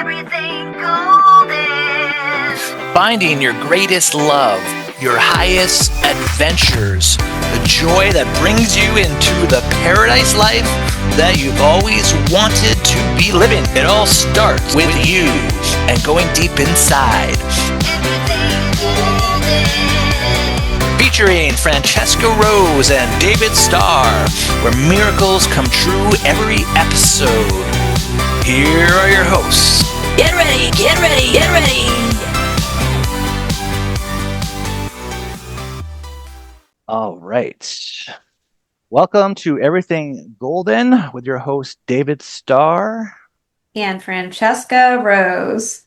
everything golden. Finding your greatest love, your highest adventures, the joy that brings you into the paradise life that you've always wanted to be living. It all starts with you and going deep inside. Everything golden. Featuring Francesca Rose and David Starr, where miracles come true every episode. Here are your hosts. Get ready, get ready, get ready. All right. Welcome to Everything Golden with your host, David Starr. And Francesca Rose.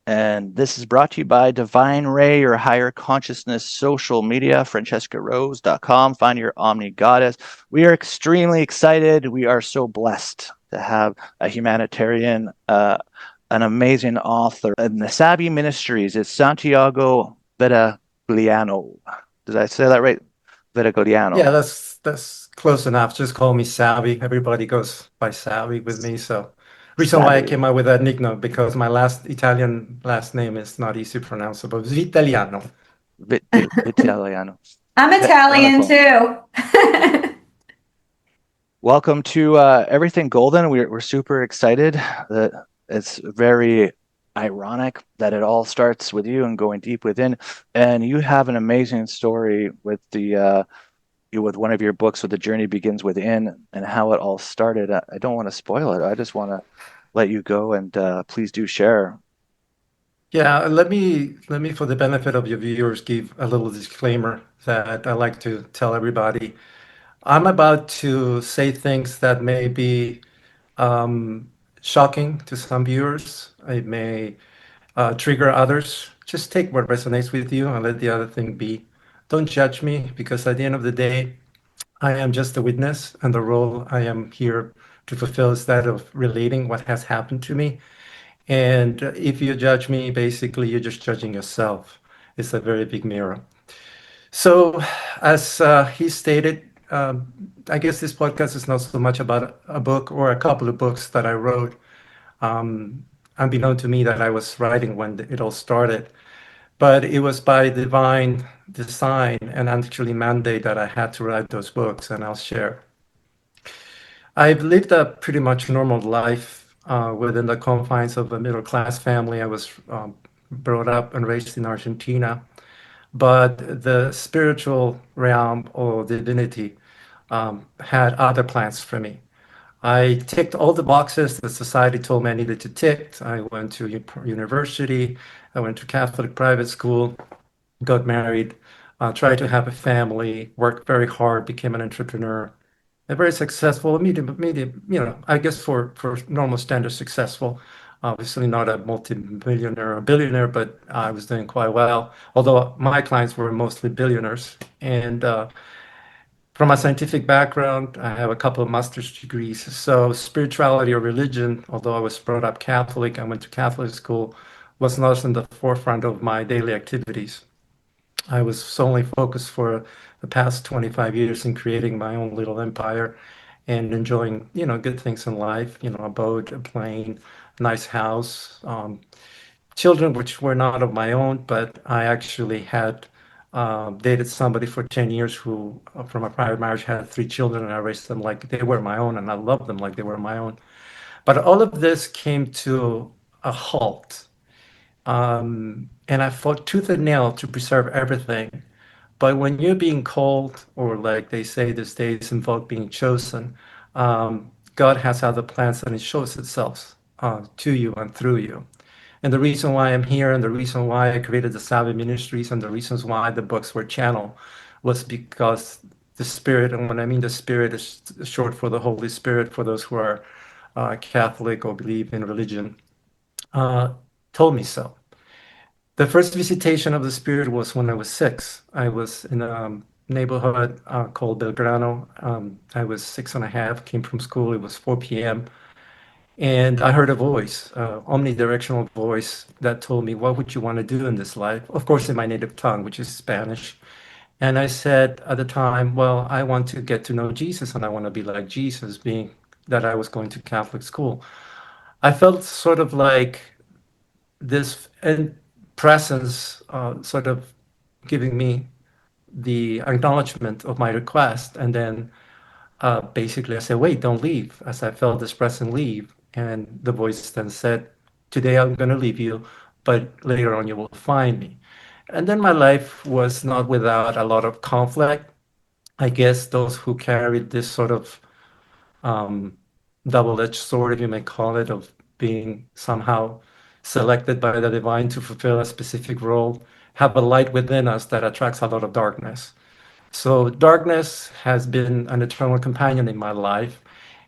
And this is brought to you by Divine Ray, your higher consciousness social media, francescarose.com. Find your Omni Goddess. We are extremely excited. We are so blessed to have a humanitarian, an amazing author. In the SAVI Ministries, it's Santiago Vitagliano. Did I say that right? Vitagliano. Yeah, that's close enough. Just call me Savvy. Everybody goes by Savvy with me. So reason why I Savvy. came up with that nickname because my Italian last name is not easy to pronounce, but Vitagliano. Vitagliano. I'm Italian Wonderful. too. Welcome to Everything Golden. We're super excited that it's very ironic that it all starts with you and going deep within. And you have an amazing story with with one of your books, with The Journey Begins Within, and how it all started. I don't want to spoil it. I just want to let you go, and please do share. Yeah, let me, for the benefit of your viewers, give a little disclaimer that I like to tell everybody. I'm about to say things that may be shocking to some viewers. It may trigger others. Just take what resonates with you and let the other thing be. Don't judge me because at the end of the day, I am just a witness, and the role I am here to fulfill is that of relating what has happened to me. And if you judge me, basically, you're just judging yourself. It's a very big mirror. So, as he stated, I guess this podcast is not so much about a book or a couple of books that I wrote. Unbeknown to me that I was writing when it all started, but it was by divine design and actually mandate that I had to write those books, and I'll share. I've lived a pretty much normal life within the confines of a middle class family. I was brought up and raised in Argentina, but the spiritual realm or divinity had other plans for me. I ticked all the boxes that society told me I needed to tick. I went to university, I went to Catholic private school, got married, tried to have a family, worked very hard, became an entrepreneur, a very successful, I guess for normal standards, successful. Obviously not a multi-millionaire or billionaire, but I was doing quite well. Although my clients were mostly billionaires. And from a scientific background, I have a couple of master's degrees. So spirituality or religion, although I was brought up Catholic, I went to Catholic school, was not in the forefront of my daily activities. I was solely focused for the past 25 years in creating my own little empire and enjoying, good things in life, a boat, a plane, nice house, children, which were not of my own, but I actually had dated somebody for 10 years who, from a prior marriage, had 3 children, and I raised them like they were my own, and I loved them like they were my own. But all of this came to a halt. And I fought tooth and nail to preserve everything. But when you're being called, or like they say these days, involved being chosen, God has other plans and it shows itself to you and through you. And the reason why I'm here and the reason why I created the SAVI Ministries and the reasons why the books were channeled was because the Spirit, and when I mean the Spirit, is short for the Holy Spirit for those who are Catholic or believe in religion, told me so. The first visitation of the Spirit was when I was 6. I was in a neighborhood called Belgrano. I was 6 and a half, came from school. It was 4 p.m. And I heard a voice, omnidirectional voice that told me, what would you want to do in this life? Of course, in my native tongue, which is Spanish. And I said at the time, well, I want to get to know Jesus and I want to be like Jesus, being that I was going to Catholic school. I felt sort of like this and presence sort of giving me the acknowledgement of my request. And then basically I said, wait, don't leave, as I felt this presence leave. And the voice then said, today I'm going to leave you, but later on you will find me. And then my life was not without a lot of conflict. I guess those who carried this sort of um, double-edged sword, if you may call it, of being somehow selected by the divine to fulfill a specific role, have a light within us that attracts a lot of darkness. So darkness has been an eternal companion in my life.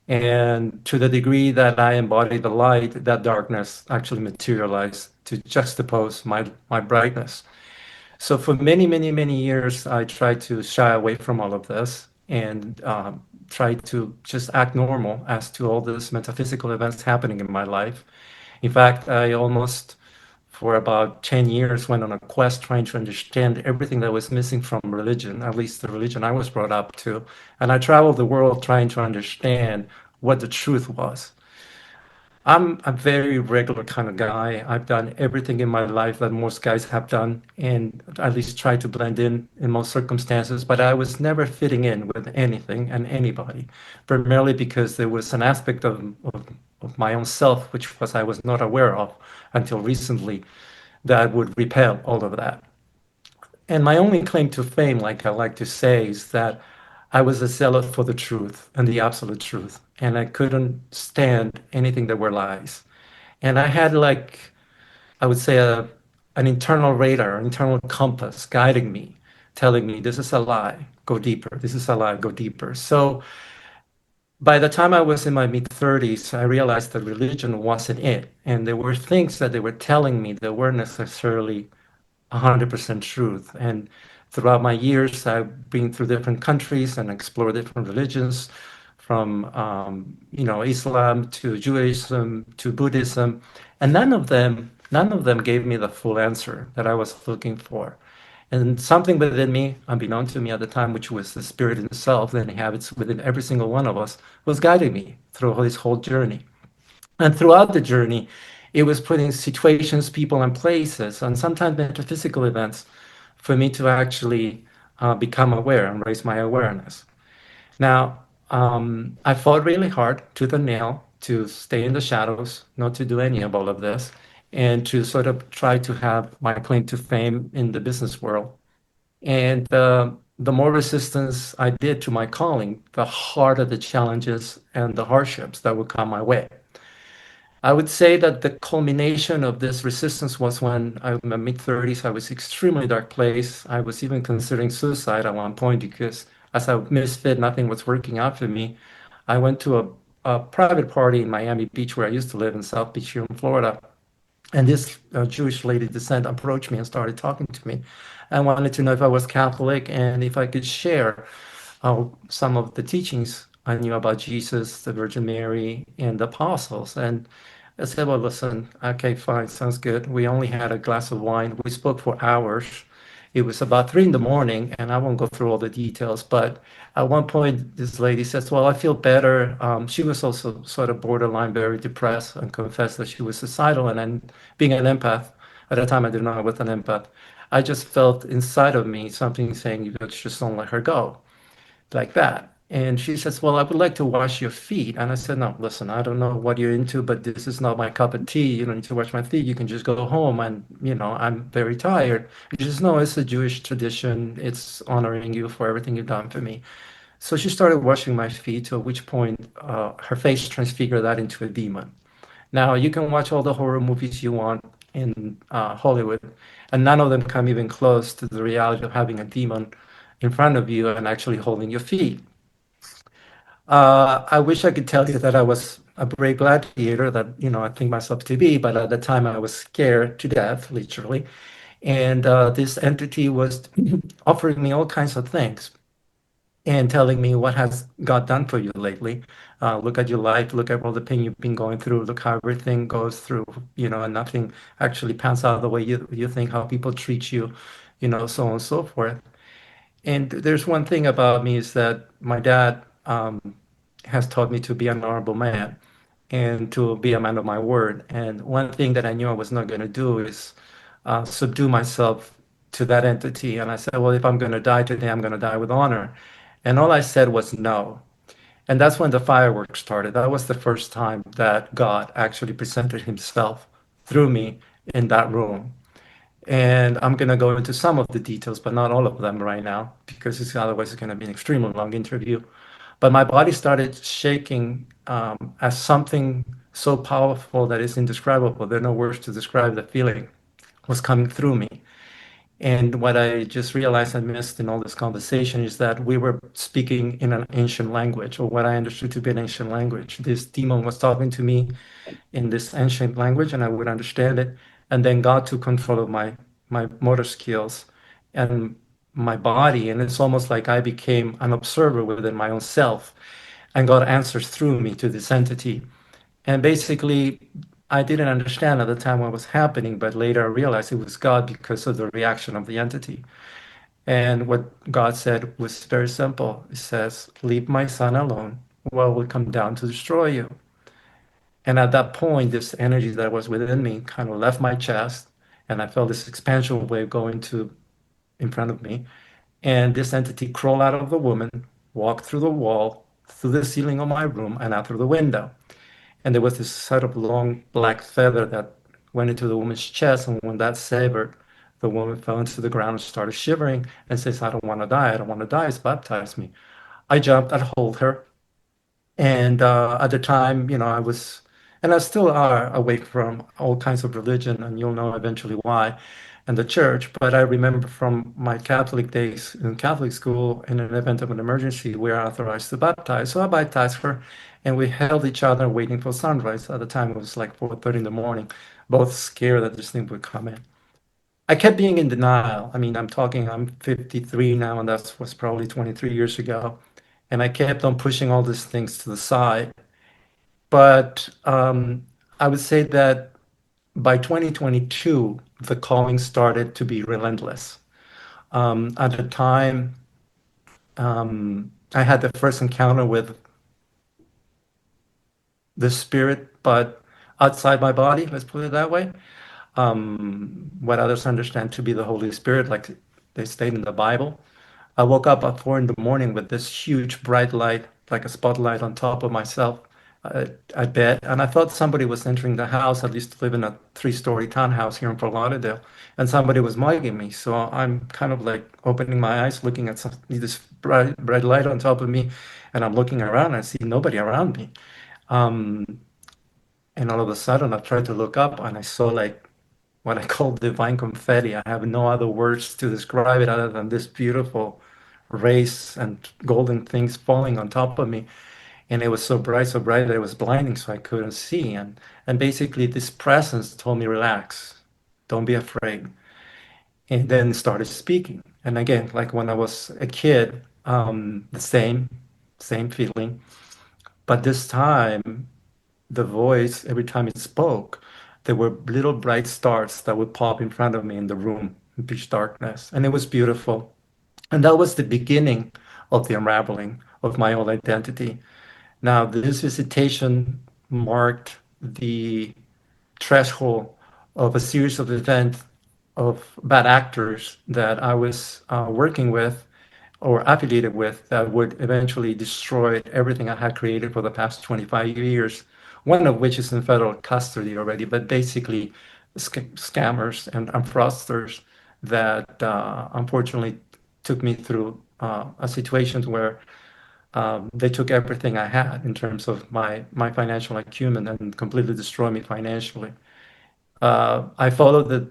And to the degree that I embody the light, that darkness actually materialized to juxtapose my brightness. So for many, many, many years, I tried to shy away from all of this and try to just act normal as to all these metaphysical events happening in my life. In fact, I almost, for about 10 years, went on a quest trying to understand everything that was missing from religion, at least the religion I was brought up to. And I traveled the world trying to understand what the truth was. I'm a very regular kind of guy. I've done everything in my life that most guys have done, and at least try to blend in most circumstances. But I was never fitting in with anything and anybody, primarily because there was an aspect of my own self, which was I was not aware of until recently, that would repel all of that. And my only claim to fame, like I like to say, is that I was a zealot for the truth and the absolute truth. And I couldn't stand anything that were lies. And I had like, I would say an internal radar, internal compass guiding me, telling me this is a lie, go deeper. This is a lie, go deeper. So by the time I was in my mid 30s, I realized that religion wasn't it. And there were things that they were telling me that weren't necessarily 100% truth. And throughout my years, I've been through different countries and explored different religions, from Islam to Judaism to Buddhism, and none of them gave me the full answer that I was looking for. And something within me, unbeknown to me at the time, which was the spirit itself that inhabits within every single one of us, was guiding me through this whole journey. And throughout the journey, it was putting situations, people, and places, and sometimes metaphysical events for me to actually become aware and raise my awareness. Now, I fought really hard tooth and nail to stay in the shadows, not to do any of all of this, and to sort of try to have my claim to fame in the business world. And the more resistance I did to my calling, the harder the challenges and the hardships that would come my way. I would say that the culmination of this resistance was when I was in my mid 30s. I was extremely dark place. I was even considering suicide at one point because as a misfit, nothing was working out for me. I went to a private party in Miami Beach where I used to live in South Beach here in Florida. And this Jewish lady descent approached me and started talking to me. I wanted to know if I was Catholic and if I could share some of the teachings I knew about Jesus, the Virgin Mary, and the apostles. And I said, well, listen, okay, fine, sounds good. We only had a glass of wine. We spoke for hours. It was about 3 in the morning, and I won't go through all the details, but at one point, this lady says, well, I feel better. She was also sort of borderline, very depressed, and confessed that she was suicidal. And then, being an empath, at the time I didn't know I was an empath, I just felt inside of me something saying, you just don't let her go, like that. And she says, well, I would like to wash your feet. And I said, no, listen, I don't know what you're into, but this is not my cup of tea. You don't need to wash my feet. You can just go home. And, I'm very tired. She says, no, it's a Jewish tradition. It's honoring you for everything you've done for me. So she started washing my feet, to which point her face transfigured that into a demon. Now, you can watch all the horror movies you want in Hollywood, and none of them come even close to the reality of having a demon in front of you and actually holding your feet. I wish I could tell you that I was a brave gladiator that, I think myself to be, but at the time I was scared to death, literally. And this entity was offering me all kinds of things and telling me, what has God done for you lately? Look at your life, look at all the pain you've been going through, look how everything goes through, and nothing actually pans out the way you think, how people treat you, so on and so forth. And there's one thing about me is that my dad has taught me to be an honorable man. and to be a man of my word. And one thing that I knew I was not going to do is subdue myself to that entity. And I said, well, if I'm going to die today, I'm going to die with honor. And all I said was no. And that's when the fireworks started. That was the first time that God actually presented himself through me in that room. And I'm going to go into some of the details, but not all of them right now, because otherwise it's going to be an extremely long interview. But my body started shaking as something so powerful that is indescribable. There are no words to describe the feeling was coming through me. And what I just realized I missed in all this conversation is that we were speaking in an ancient language, or what I understood to be an ancient language. This demon was talking to me in this ancient language, and I would understand it. And then God took control of my motor skills and my body, and it's almost like I became an observer within my own self, and God answers through me to this entity. And basically, I didn't understand at the time what was happening, but later I realized it was God because of the reaction of the entity. And what God said was very simple. It says, leave my son alone, or I will come down to destroy you. And at that point, this energy that was within me kind of left my chest, and I felt this expansion wave going to in front of me. And this entity crawled out of the woman, walked through the wall, through the ceiling of my room, and out through the window. And there was this sort of long black feather that went into the woman's chest. And when that severed, the woman fell into the ground and started shivering and says, I don't want to die. I don't want to die. It's baptized me. I jumped, I hold her. And at the time, I was, and I still are away from all kinds of religion, and you'll know eventually why, and the church. But I remember from my Catholic days in Catholic school, in an event of an emergency, we are authorized to baptize. So I baptized her, and we held each other waiting for sunrise. At the time, it was like 4:30 in the morning, both scared that this thing would come in. I kept being in denial. I mean, I'm 53 now, and that was probably 23 years ago. And I kept on pushing all these things to the side. But I would say that by 2022, the calling started to be relentless. At the time, I had the first encounter with the spirit, but outside my body, let's put it that way. What others understand to be the Holy Spirit, like they state in the Bible. I woke up at 4 in the morning with this huge bright light, like a spotlight on top of myself at bed. And I thought somebody was entering the house. I used to live in a 3-story townhouse here in Fort Lauderdale, and somebody was mugging me. So I'm kind of like opening my eyes, looking at this bright light on top of me, and I'm looking around. And I see nobody around me. Um, and all of a sudden, I tried to look up, and I saw like what I call divine confetti. I have no other words to describe it other than this beautiful rays and golden things falling on top of me. And it was so bright that it was blinding, so I couldn't see. And basically, this presence told me, relax, don't be afraid. And then started speaking. And again, like when I was a kid, the same feeling. But this time, the voice, every time it spoke, there were little bright stars that would pop in front of me in the room in pitch darkness. And it was beautiful. And that was the beginning of the unraveling of my own identity. Now, this visitation marked the threshold of a series of events of bad actors that I was working with or affiliated with that would eventually destroy everything I had created for the past 25 years, one of which is in federal custody already, but basically scammers and fraudsters that unfortunately took me through a situation where they took everything I had in terms of my financial acumen and completely destroyed me financially. I followed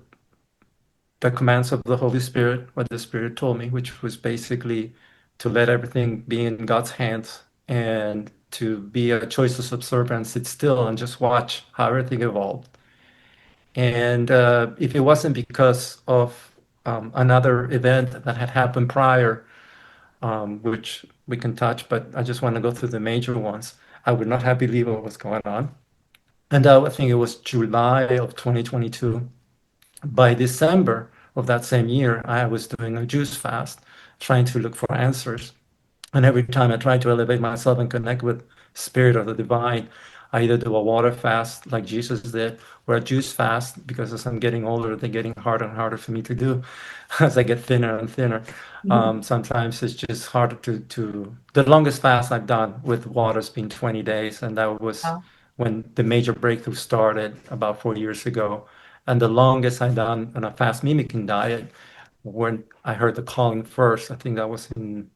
the commands of the Holy Spirit, what the Spirit told me, which was basically to let everything be in God's hands and to be a choiceless observer and sit still and just watch how everything evolved. And if it wasn't because of another event that had happened prior, which we can touch, but I just want to go through the major ones, I would not have believed what was going on. And I think it was July of 2022. By December of that same year, I was doing a juice fast, trying to look for answers. And every time I tried to elevate myself and connect with spirit or the divine, I either do a water fast like Jesus did, or a juice fast, because as I'm getting older, they're getting harder and harder for me to do as I get thinner and thinner. Sometimes it's just harder to. The longest fast I've done with water's been 20 days, and that was Wow. when the major breakthrough started about 4 years ago. And the longest I've done on a fast mimicking diet, when I heard the calling first, I think that was in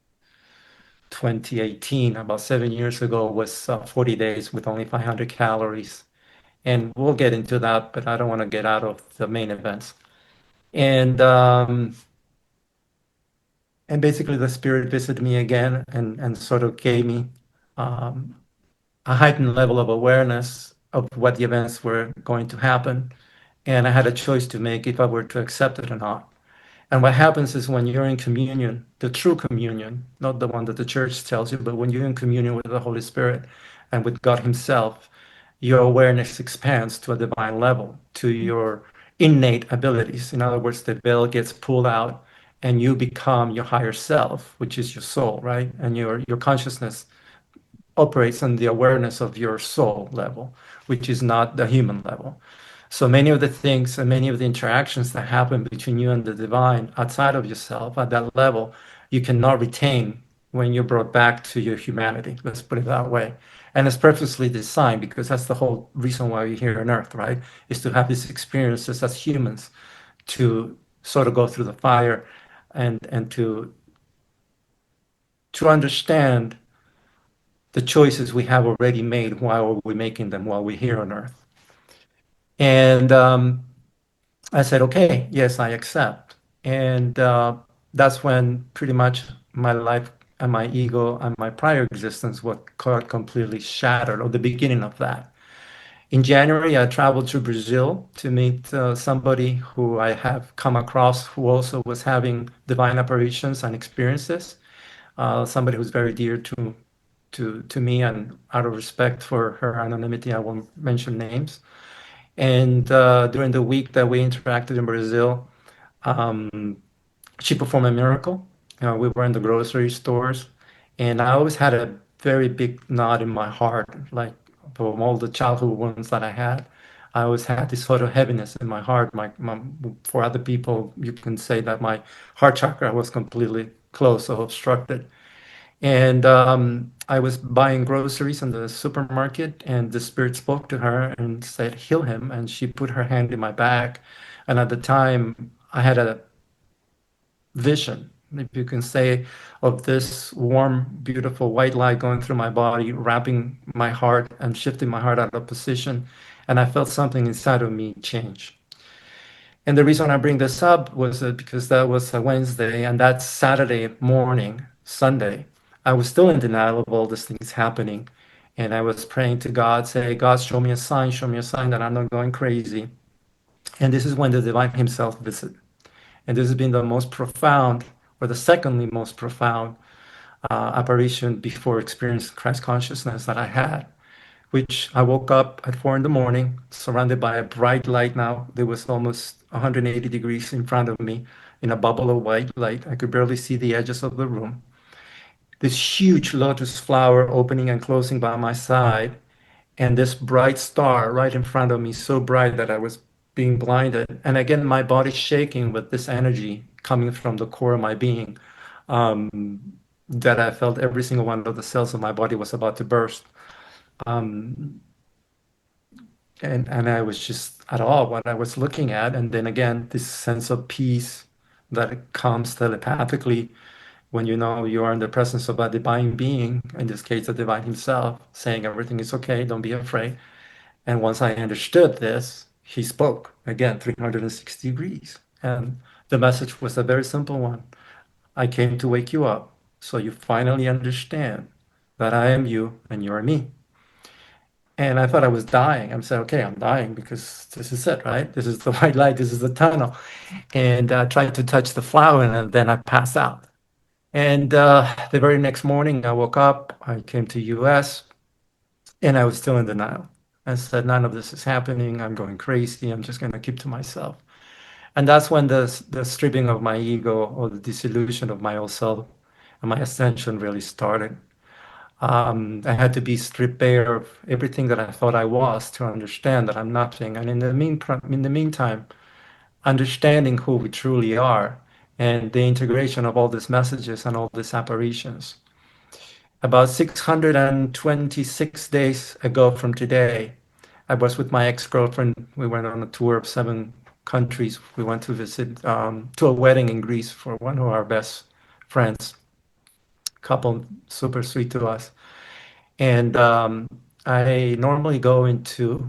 2018, about 7 years ago, was 40 days with only 500 calories. And we'll get into that, but I don't want to get out of the main events. And and basically, the spirit visited me again and sort of gave me um, a heightened level of awareness of what the events were going to happen. And I had a choice to make if I were to accept it or not. And what happens is when you're in communion, the true communion, not the one that the church tells you, but when you're in communion with the Holy Spirit and with God Himself, your awareness expands to a divine level, to your innate abilities. In other words, the veil gets pulled out and you become your higher self, which is your soul, right? And your consciousness operates on the awareness of your soul level, which is not the human level. So many of the things and many of the interactions that happen between you and the divine outside of yourself at that level, you cannot retain when you're brought back to your humanity. Let's put it that way. And it's purposely designed because that's the whole reason why we're here on Earth, right? Is to have these experiences as humans, to sort of go through the fire and to understand the choices we have already made while we're making them while we're here on Earth. And I said, okay, yes, I accept. And that's when pretty much my life and my ego and my prior existence was completely shattered, or the beginning of that. In January, I traveled to Brazil to meet somebody who I have come across who also was having divine apparitions and experiences. Somebody who's very dear to me, and out of respect for her anonymity, I won't mention names. And during the week that we interacted in Brazil, um, she performed a miracle. We were in the grocery stores, and I always had a very big knot in my heart, like from all the childhood wounds that I had. I always had this sort of heaviness in my heart. For other people, you can say that my heart chakra was completely closed or obstructed. And I was buying groceries in the supermarket, and the spirit spoke to her and said, "Heal him." And she put her hand in my back. And at the time, I had a vision, if you can say, of this warm, beautiful white light going through my body, wrapping my heart and shifting my heart out of position. And I felt something inside of me change. And the reason I bring this up was because that was a Wednesday, and that Saturday morning, Sunday, I was still in denial of all these things happening. And I was praying to God, say, God, show me a sign that I'm not going crazy. And this is when the divine himself visited. And this has been the most profound, or the secondly most profound apparition before experiencing Christ consciousness that I had, which I woke up at 4 in the morning, surrounded by a bright light now. There was almost 180 degrees in front of me in a bubble of white light. I could barely see the edges of the room. This huge lotus flower opening and closing by my side, and this bright star right in front of me, so bright that I was being blinded. And again, my body shaking with this energy coming from the core of my being, that I felt every single one of the cells of my body was about to burst. Um, and I was just at awe what I was looking at. And then again, this sense of peace that comes telepathically when you know you are in the presence of a divine being, in this case, the divine himself, saying everything is okay, don't be afraid. And once I understood this, he spoke again, 360 degrees. And the message was a very simple one. I came to wake you up so you finally understand that I am you and you are me. And I thought I was dying. I'm saying, okay, I'm dying because this is it, right? This is the white light, this is the tunnel. And I tried to touch the flower, and then I passed out. And the very next morning, I woke up, I came to US, and I was still in denial. I said, none of this is happening. I'm going crazy. I'm just going to keep to myself. And that's when the stripping of my ego, or the dissolution of my old self and my ascension really started. I had to be stripped bare of everything that I thought I was to understand that I'm nothing. And in the meantime, understanding who we truly are and the integration of all these messages and all these apparitions. About 626 days ago from today, I was with my ex-girlfriend. We went on a tour of 7 countries. We went to visit to a wedding in Greece for one of our best friends, couple super sweet to us. And I normally go into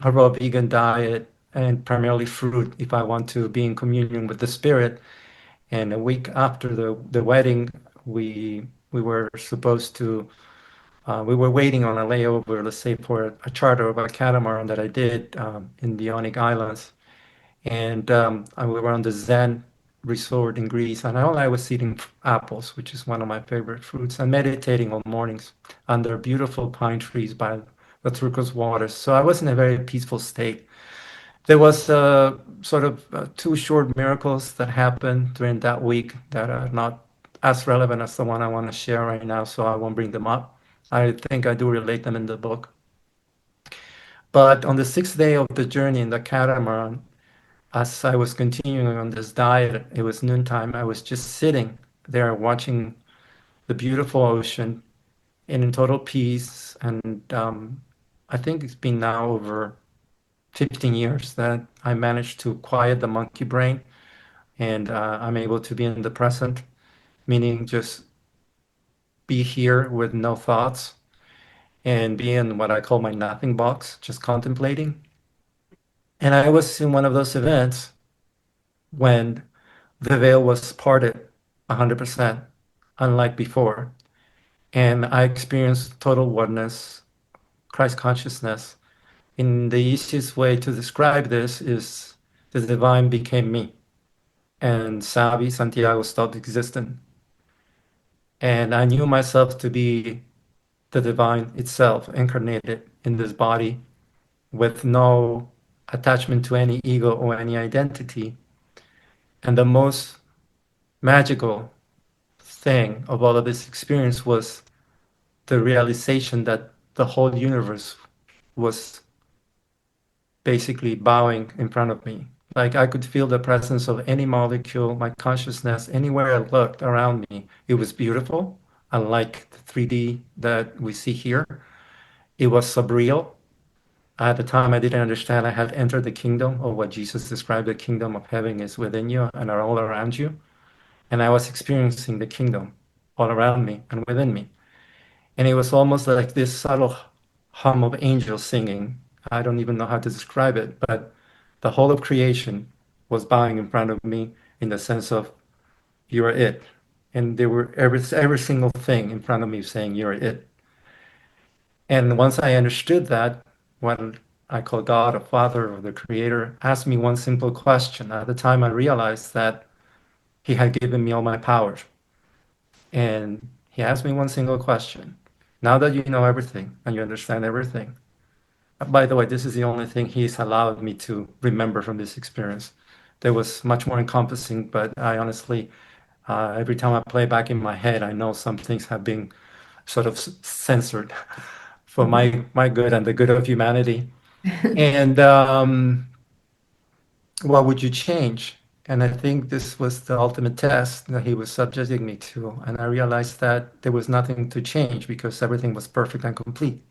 a raw vegan diet and primarily fruit if I want to be in communion with the spirit. And a week after the wedding, we were supposed to we were waiting on a layover, let's say, for a charter of a catamaran that I did in the Ionic Islands. And we were on the Zen resort in Greece, and all I was eating apples, which is one of my favorite fruits, and meditating all mornings under beautiful pine trees by the turquoise waters. So I was in a very peaceful state. There was sort of 2 short miracles that happened during that week that are not as relevant as the one I want to share right now, so I won't bring them up. I think I do relate them in the book. But on the 6th day of the journey in the catamaran, as I was continuing on this diet, it was noontime. I was just sitting there watching the beautiful ocean and in total peace. And I think it's been now over 15 years that I managed to quiet the monkey brain and I'm able to be in the present, meaning just be here with no thoughts and be in what I call my nothing box, just contemplating. And I was in one of those events when the veil was parted 100%, unlike before. And I experienced total oneness, Christ consciousness. In the easiest way to describe this is the divine became me, and SAVI, Santiago, stopped existing. And I knew myself to be the divine itself, incarnated in this body with no attachment to any ego or any identity. And the most magical thing of all of this experience was the realization that the whole universe was basically bowing in front of me. Like I could feel the presence of any molecule, my consciousness, anywhere I looked around me. It was beautiful, unlike the 3D that we see here. It was surreal. At the time, I didn't understand I had entered the kingdom, or what Jesus described the kingdom of heaven is within you and are all around you. And I was experiencing the kingdom all around me and within me. And it was almost like this subtle hum of angels singing. I don't even know how to describe it, but the whole of creation was bowing in front of me in the sense of, you are it. And there were every single thing in front of me saying, you're it. And once I understood that, what I call God or Father or the Creator asked me one simple question. At the time, I realized that He had given me all my powers. And He asked me one single question. Now that you know everything and you understand everything, by the way, this is the only thing He's allowed me to remember from this experience. There was much more encompassing, but I honestly, every time I play back in my head, I know some things have been sort of censored for my good and the good of humanity. And what would you change? And I think this was the ultimate test that He was subjecting me to. And I realized that there was nothing to change because everything was perfect and complete.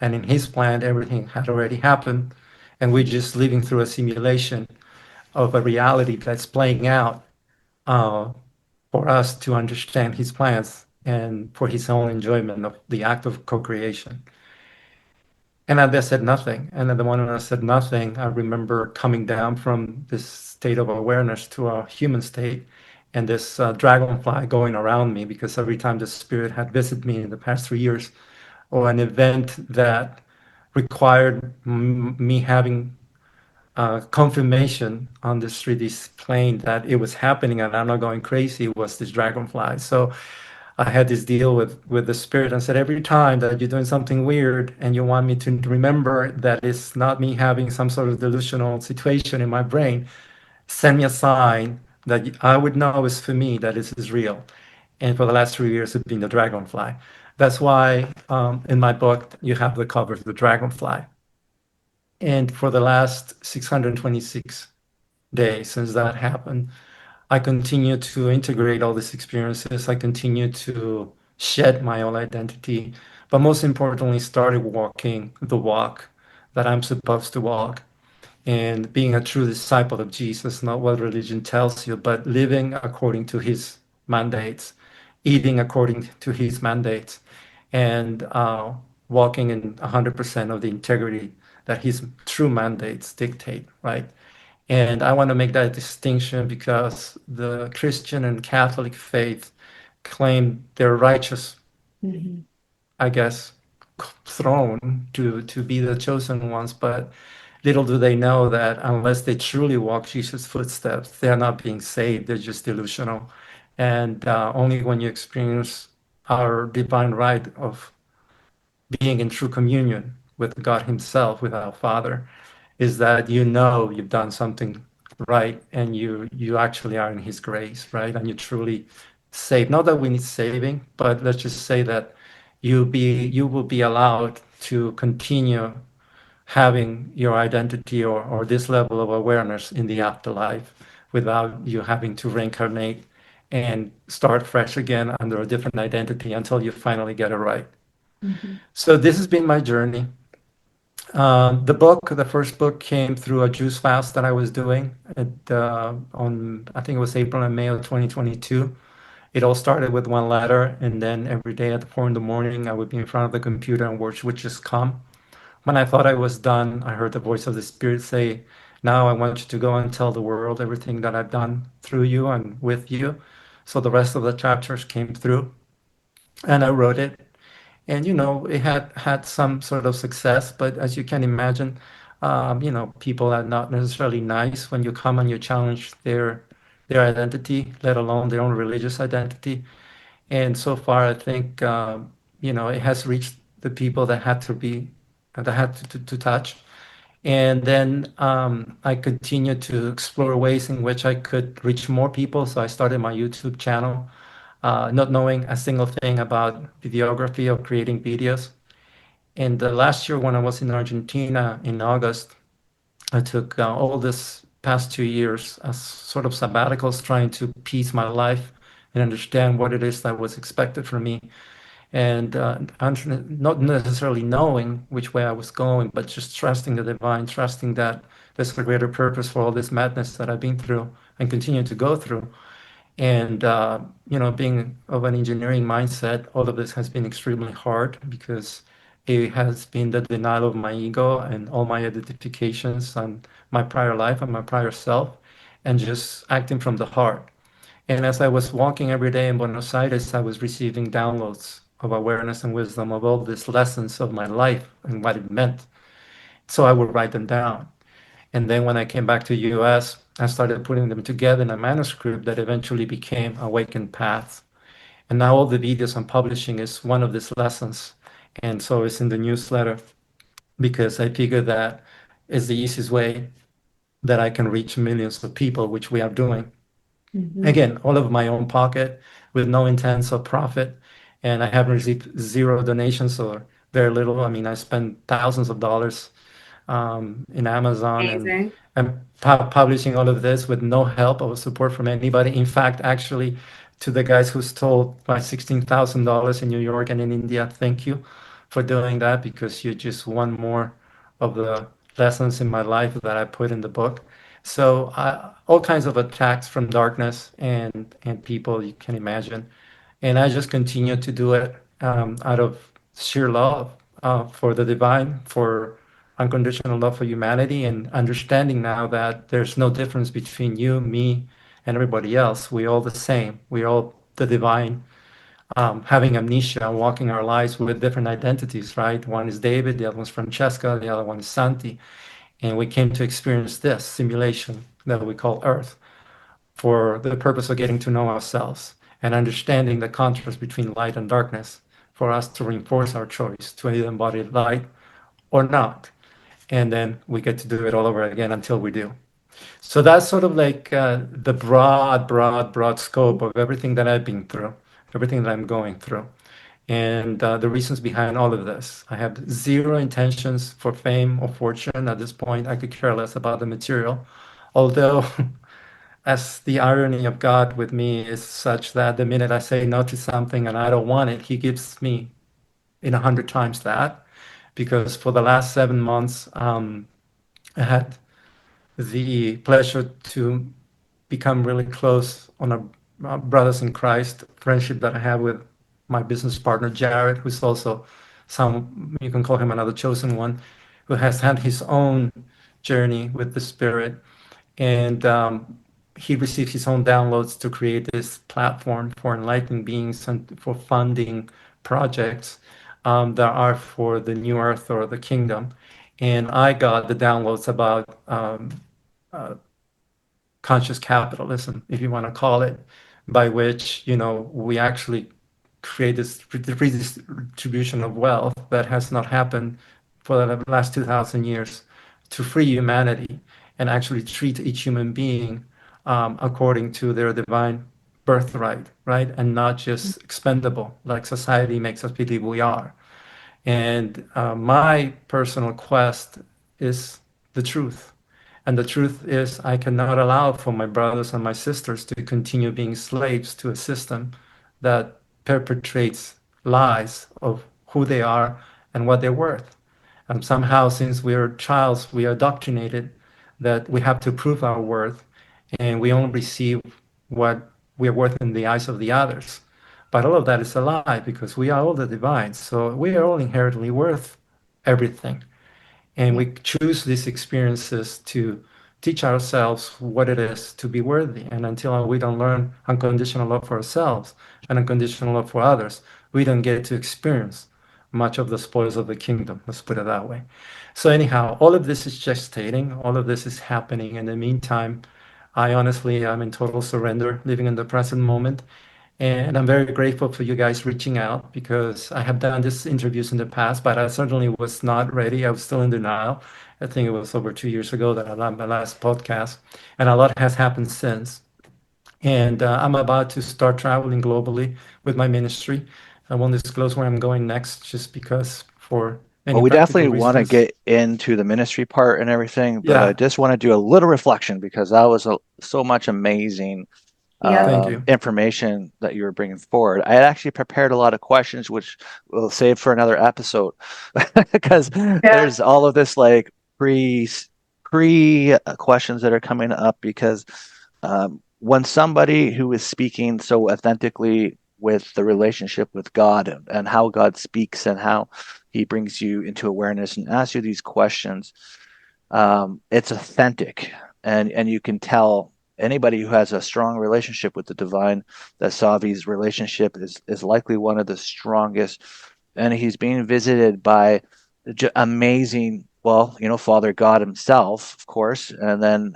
And in His plan, everything had already happened. And we're just living through a simulation of a reality that's playing out uh, for us to understand His plans and for His own enjoyment of the act of co-creation. And I said nothing. And then the moment I said nothing, I remember coming down from this state of awareness to a human state and this dragonfly going around me because every time the spirit had visited me in the past 3 years or an event that required me having confirmation on this 3D plane that it was happening and I'm not going crazy was this dragonfly. So I had this deal with the spirit and said, every time that you're doing something weird and you want me to remember that it's not me having some sort of delusional situation in my brain, send me a sign that I would know is for me that this is real. And for the last 3 years, it's been the dragonfly. That's why in my book you have the cover of the dragonfly. And for the last 626 days since that happened, I continue to integrate all these experiences. I continue to shed my own identity, but most importantly, started walking the walk that I'm supposed to walk and being a true disciple of Jesus, not what religion tells you, but living according to his mandates, eating according to his mandates, and walking in 100% of the integrity that his true mandates dictate, right? And I want to make that distinction because the Christian and Catholic faith claim they're righteous, I guess, throne to be the chosen ones, but little do they know that unless they truly walk Jesus' footsteps, they are not being saved. They're just delusional. And only when you experience our divine right of being in true communion with God Himself, with our Father, is that you know you've done something right and you actually are in His grace, right? And you truly saved. Not that we need saving, but let's just say that you will be allowed to continue having your identity or this level of awareness in the afterlife without you having to reincarnate and start fresh again under a different identity until you finally get it right. So this has been my journey. The first book came through a juice fast that I was doing on, I think it was April and May of 2022. It all started with one letter, and then every day at 4 in the morning, I would be in front of the computer and words would just come. When I thought I was done, I heard the voice of the Spirit say, "Now I want you to go and tell the world everything that I've done through you and with you." So the rest of the chapters came through, and I wrote it. And it had some sort of success, but as you can imagine, people are not necessarily nice when you come and you challenge their identity, let alone their own religious identity. And so far, I think it has reached the people that had to be that had to touch. And then I continued to explore ways in which I could reach more people. So I started my YouTube channel, not knowing a single thing about videography or creating videos. And last year, when I was in Argentina in August, I took all this past 2 years as sort of sabbaticals, trying to piece my life and understand what it is that was expected from me. And not necessarily knowing which way I was going, but just trusting the divine, trusting that there's a greater purpose for all this madness that I've been through and continue to go through. And, being of an engineering mindset, all of this has been extremely hard because it has been the denial of my ego and all my identifications and my prior life and my prior self, and just acting from the heart. And as I was walking every day in Buenos Aires, I was receiving downloads of awareness and wisdom of all these lessons of my life and what it meant. So I would write them down. And then when I came back to the US, I started putting them together in a manuscript that eventually became Awakened Path. And now all the videos I'm publishing is one of these lessons. And so it's in the newsletter because I figure that is the easiest way that I can reach millions of people, which we are doing. Again, all of my own pocket with no intents of profit. And I haven't received zero donations or very little. I mean, I spend thousands of dollars in Amazon Amazing. and publishing all of this with no help or support from anybody. In fact, actually, to the guys who stole my $16,000 in New York and in India, thank you for doing that because you just one more of the lessons in my life that I put in the book. So all kinds of attacks from darkness and people you can imagine. And I just continue to do it out of sheer love for the divine, for unconditional love for humanity, and understanding now that there's no difference between you, me, and everybody else. We're all the same. We're all the divine, having amnesia, walking our lives with different identities, right? One is David, the other one's Francesca, the other one is Santi. And we came to experience this simulation that we call Earth for the purpose of getting to know ourselves and understanding the contrast between light and darkness for us to reinforce our choice to either embody light or not. And then we get to do it all over again until we do. So that's sort of like the broad scope of everything that I've been through, everything that I'm going through. and the reasons behind all of this. I have zero intentions for fame or fortune at this point. I could care less about the material. Although, as the irony of God with me is such that the minute I say no to something and I don't want it, He gives me in 100 times that. Because for the last 7 months, I had the pleasure to become really close on a brothers in Christ friendship that I have with my business partner Jared, who's also some, you can call him another chosen one, who has had his own journey with the Spirit, and he received his own downloads to create this platform for enlightening beings and for funding projects that are for the new earth or the kingdom. And I got the downloads about conscious capitalism, if you want to call it, by which, we actually create this redistribution of wealth that has not happened for the last 2,000 years to free humanity and actually treat each human being according to their divine birthright, right? And not just expendable, like society makes us believe we are. And my personal quest is the truth. And the truth is, I cannot allow for my brothers and my sisters to continue being slaves to a system that perpetrates lies of who they are and what they're worth. And somehow, since we are childs, we are indoctrinated that we have to prove our worth and we only receive what we are worth in the eyes of the others. But all of that is a lie because we are all the divine. So we are all inherently worth everything. And we choose these experiences to teach ourselves what it is to be worthy. And until we don't learn unconditional love for ourselves and unconditional love for others, we don't get to experience much of the spoils of the kingdom. Let's put it that way. So, anyhow, all of this is gestating, all of this is happening. In the meantime, I honestly am in total surrender, living in the present moment. And I'm very grateful for you guys reaching out because I have done these interviews in the past, but I certainly was not ready. I was still in denial. I think it was over 2 years ago that I done my last podcast, and a lot has happened since. And I'm about to start traveling globally with my ministry. I won't disclose where I'm going next just because for Well, many we practical definitely want to reasons. get into the ministry part and everything, but I Yeah, just want to do a little reflection because that was so much amazing Yep. thank you. information that you were bringing forward. I had actually prepared a lot of questions, which we'll save for another episode, because Yeah. there's all of this like pre questions that are coming up. Because when somebody who is speaking so authentically with the relationship with God and how God speaks and how He brings you into awareness and asks you these questions, it's authentic, and you can tell anybody who has a strong relationship with the divine that Savi's relationship is likely one of the strongest, and he's being visited by amazing, well, Father God himself, of course, and then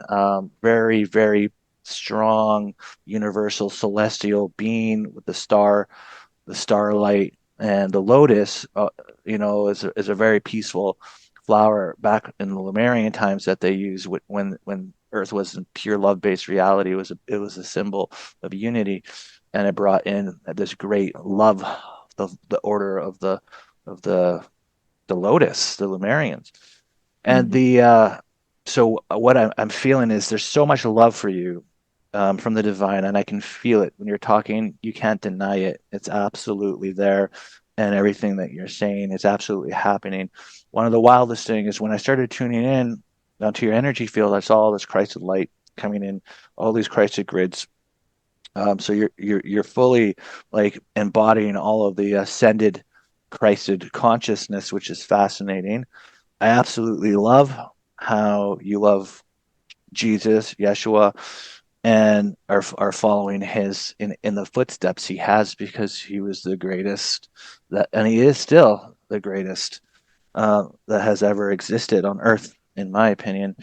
very, very strong universal celestial being with the starlight, and the lotus, is a very peaceful flower back in the Lemurian times that they used when Earth was in pure love-based reality. It was a symbol of unity, and it brought in this great love, the order of the lotus, the Lemurians, and Mhm. the so what I'm feeling is there's so much love for you from the divine, and I can feel it when you're talking. You can't deny it. It's absolutely there, and everything that you're saying is absolutely happening. One of the wildest things is when I started tuning in to your energy field, I saw all this Christed light coming in, all these Christed grids. So you're fully like embodying all of the ascended Christed consciousness, which is fascinating. I absolutely love how you love Jesus, Yeshua, and are following his in the footsteps he has, because he was the greatest that, and he is still the greatest that has ever existed on earth, in my opinion,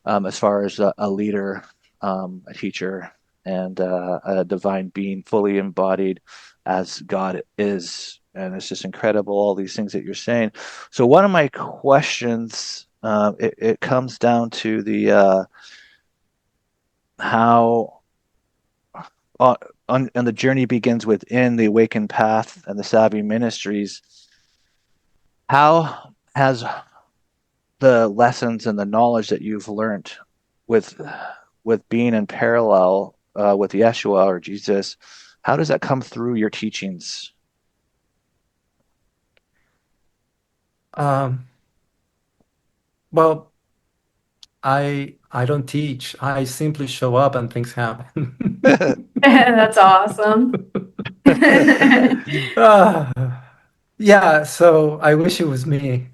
as far as a leader, a teacher, and a divine being fully embodied as God is. And it's just incredible, all these things that you're saying. So one of my questions, it comes down to the how, and the journey begins within the Awakened Path and the SAVI Ministries. How has the lessons and the knowledge that you've learned with being in parallel with Yeshua or Jesus, how does that come through your teachings? Well, I don't teach. I simply show up and things happen. That's awesome. Ah, yeah, so I wish it was me.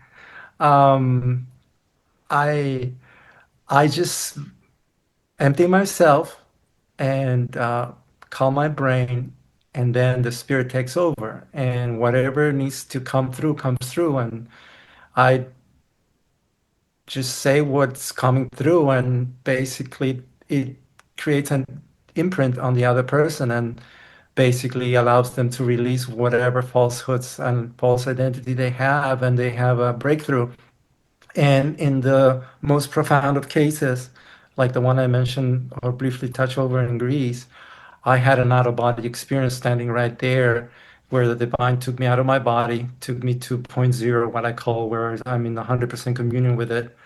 Um, I I just empty myself and calm my brain, and then the spirit takes over, and whatever needs to come through comes through, and I just say what's coming through, and basically it creates an imprint on the other person and basically allows them to release whatever falsehoods and false identity they have, and they have a breakthrough. And in the most profound of cases, like the one I mentioned or briefly touched over in Greece, I had an out of body experience standing right there where the divine took me out of my body, took me to point zero, what I call, where I'm in 100% communion with it,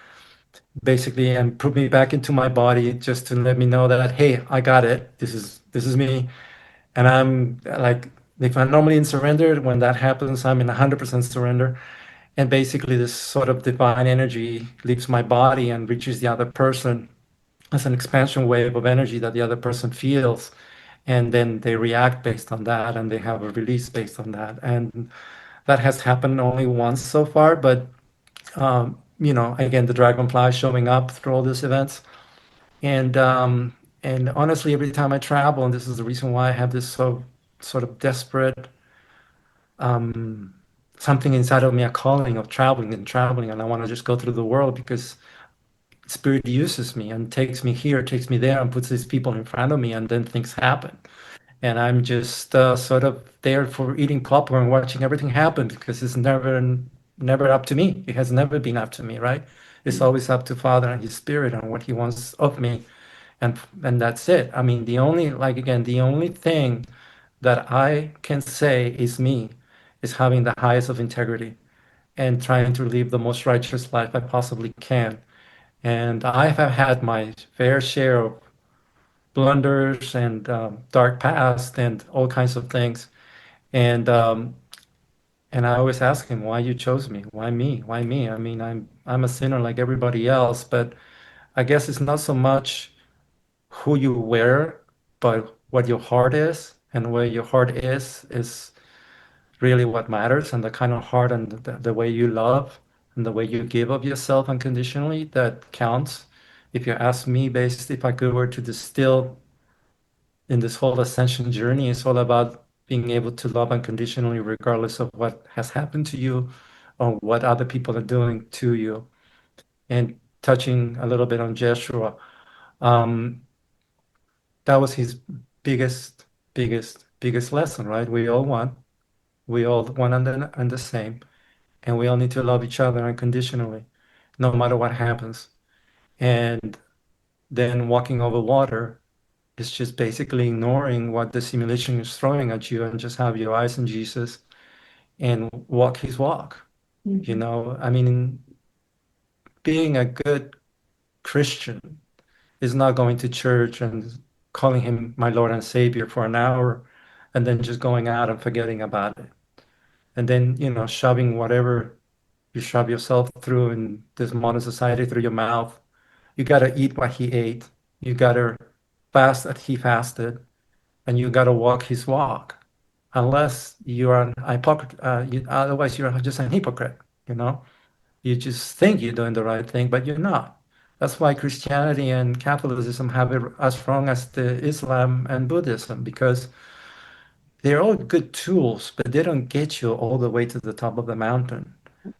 basically, and put me back into my body just to let me know that, hey, I got it. This is me. And I'm like, if I'm normally in surrender, when that happens, I'm in 100% surrender. And basically, this sort of divine energy leaves my body and reaches the other person as an expansion wave of energy that the other person feels. And then they react based on that, and they have a release based on that. And that has happened only once so far. But, again, the dragonfly showing up through all these events. And honestly, every time I travel, and this is the reason why I have this sort of desperate something inside of me, a calling of traveling and traveling, and I want to just go through the world because spirit uses me and takes me here, takes me there, and puts these people in front of me, and then things happen. And I'm just sort of there for eating popcorn, watching everything happen because it's never up to me. It has never been up to me, right? It's always up to Father and His Spirit and what He wants of me, and that's it. I mean, the only thing that I can say is me is having the highest of integrity and trying to live the most righteous life I possibly can. And I have had my fair share of blunders and dark past and all kinds of things. And and I always ask him, why you chose me? Why me? Why me? I mean, I'm a sinner like everybody else, but I guess it's not so much who you were, but what your heart is, and where your heart is really what matters, and the kind of heart and the way you love and the way you give of yourself unconditionally, that counts. If you ask me, based if I could were to distill in this whole ascension journey, it's all about being able to love unconditionally regardless of what has happened to you or what other people are doing to you. And touching a little bit on Jeshua, um, that was his biggest lesson, right? We all one and the same, and we all need to love each other unconditionally, no matter what happens. And then walking over water is just basically ignoring what the simulation is throwing at you and just have your eyes on Jesus and walk His walk. I mean, being a good Christian is not going to church and calling Him my Lord and Savior for an hour and then just going out and forgetting about it. And then, shoving whatever you shove yourself through in this modern society through your mouth. You got to eat what He ate. You got to fast that He fasted, and you got to walk His walk. Unless you are an hypocrite, otherwise you're just an hypocrite. You know, you just think you're doing the right thing, but you're not. That's why Christianity and Catholicism have it as strong as the Islam and Buddhism, because they're all good tools, but they don't get you all the way to the top of the mountain.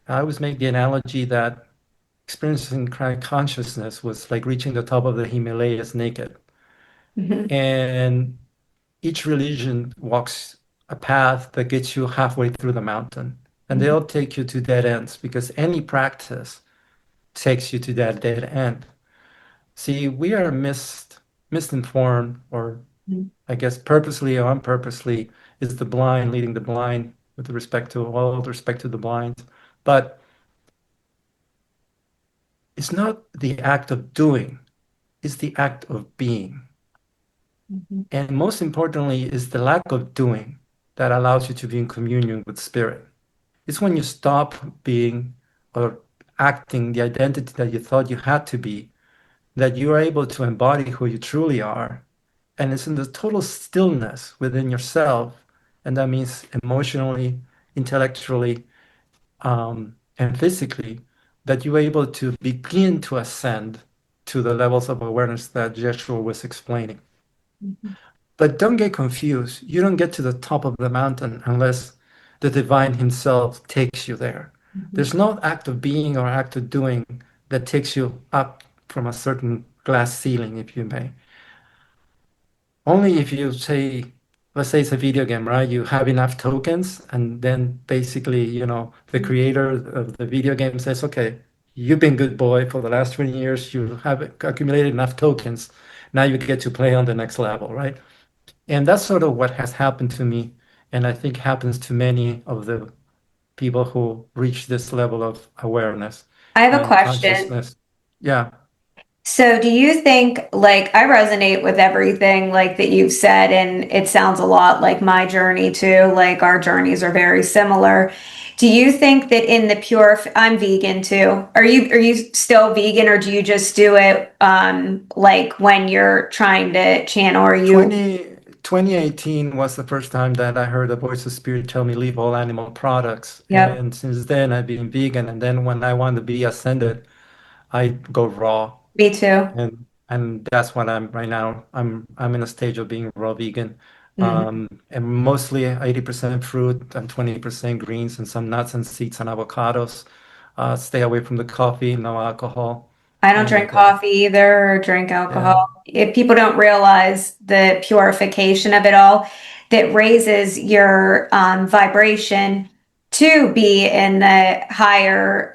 I always make the analogy that experiencing Christ consciousness was like reaching the top of the Himalayas naked. Mhm. And each religion walks a path that gets you halfway through the mountain. And they all take you to dead ends because any practice takes you to that dead end. See, we are misinformed or I guess purposely or unpurposely, is the blind leading the blind with respect to all respect to the blind. But it's not the act of doing, it's the act of being. And most importantly, is the lack of doing that allows you to be in communion with spirit. It's when you stop being or acting the identity that you thought you had to be, that you are able to embody who you truly are. And it's in the total stillness within yourself. And that means emotionally, intellectually, and physically, that you're able to begin to ascend to the levels of awareness that Yeshua was explaining. But don't get confused. You don't get to the top of the mountain unless the divine himself takes you there. There's no act of being or act of doing that takes you up from a certain glass ceiling, if you may. Only if you say, let's say it's a video game, right? You have enough tokens, and then basically, the creator of the video game says, okay, you've been good boy for the last 20 years. You have accumulated enough tokens. Now you get to play on the next level, right? And that's sort of what has happened to me, and I think happens to many of the people who reach this level of awareness I have a and question. consciousness. Yeah. So do you think, like, I resonate with everything like that you've said, and it sounds a lot like my journey too. Like our journeys are very similar. Do you think that in the I'm vegan too. Are you still vegan, or do you just do it like when you're trying to channel, or you 2018 was the first time that I heard a voice of spirit tell me leave all animal products. Yep, And since then, I've been vegan. And then when I want to be ascended, I go raw. me too. And that's what I'm right now. I'm in a stage of being raw vegan. Mhm. And mostly 80% fruit and 20% greens and some nuts and seeds and avocados. Stay away from the coffee, no alcohol. I don't drink And coffee either or drink alcohol. yeah. If people don't realize the purification of it all, that raises your vibration to be in the higher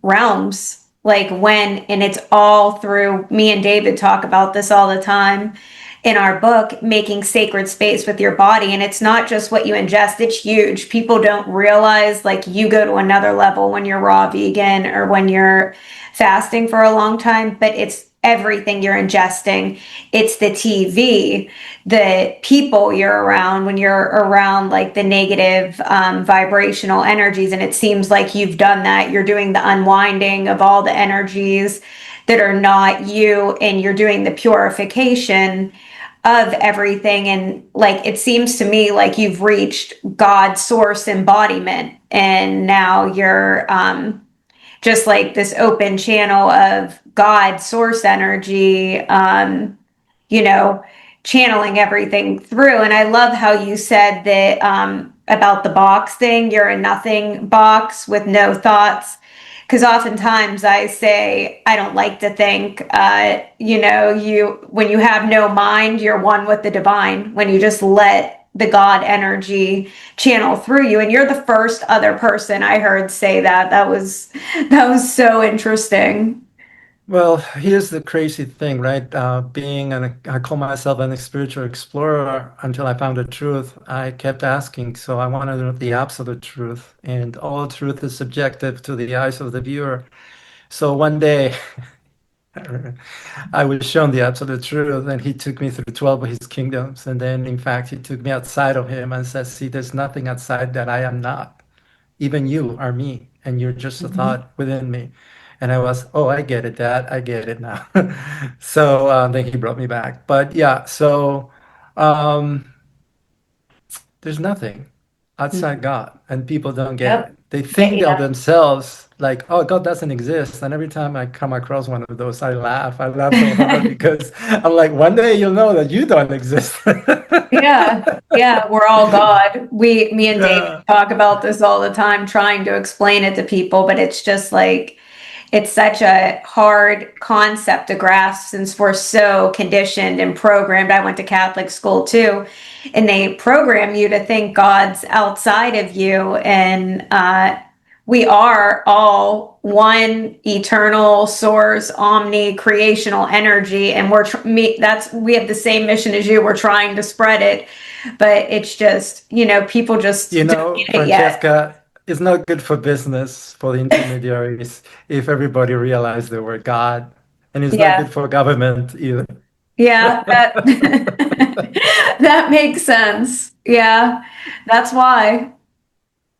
realms. Like and it's all through, me and David talk about this all the time in our book, making sacred space with your body. And it's not just what you ingest, it's huge. People don't realize, like, you go to another level when you're raw vegan or when you're fasting for a long time, but it's everything you're ingesting. It's the TV, the people you're around when you're around like the negative vibrational energies. And it seems like you've done that. You're doing the unwinding of all the energies that are not you, and you're doing the purification of everything. And like, it seems to me like you've reached God's source embodiment, and now you're just like this open channel of God source energy, you know, channeling everything through. And I love how you said that about the box thing, you're a nothing box with no thoughts. Because oftentimes I say, I don't like to think, when you have no mind, you're one with the divine. When you just let the God energy channel through you. And you're the first other person I heard say that. That was so interesting. Well, here's the crazy thing, right? I call myself an spiritual explorer until I found the truth. I kept asking, so I wanted to know the absolute truth, and all truth is subjective to the eyes of the viewer. So one day, I was shown the absolute truth, and he took me through 12 of his kingdoms, and then, in fact, he took me outside of him and said, "See, there's nothing outside that I am not." Even you are me, and you're just a thought within me. And I was, oh, I get it, Dad. I get it now. So then he brought me back. But yeah, so um, there's nothing outside God, and people don't get Yep. it. They think of themselves like, oh, God doesn't exist. And every time I come across one of those, I laugh. I laugh so hard because I'm like, one day you'll know that you don't exist. Yeah, yeah, we're all God. Me and David Yeah. talk about this all the time, trying to explain it to people, but it's just like, it's such a hard concept to grasp since we're so conditioned and programmed. I went to Catholic school too, and they program you to think God's outside of you. And we are all one eternal source, omni creational energy, and we have the same mission as you. We're trying to spread it, but it's just, people just You don't know, get it yet. Francesca, it's not good for business, for the intermediaries, if everybody realized they were God. And it's not Yeah, good for government either. yeah, that that makes sense. Yeah, that's why.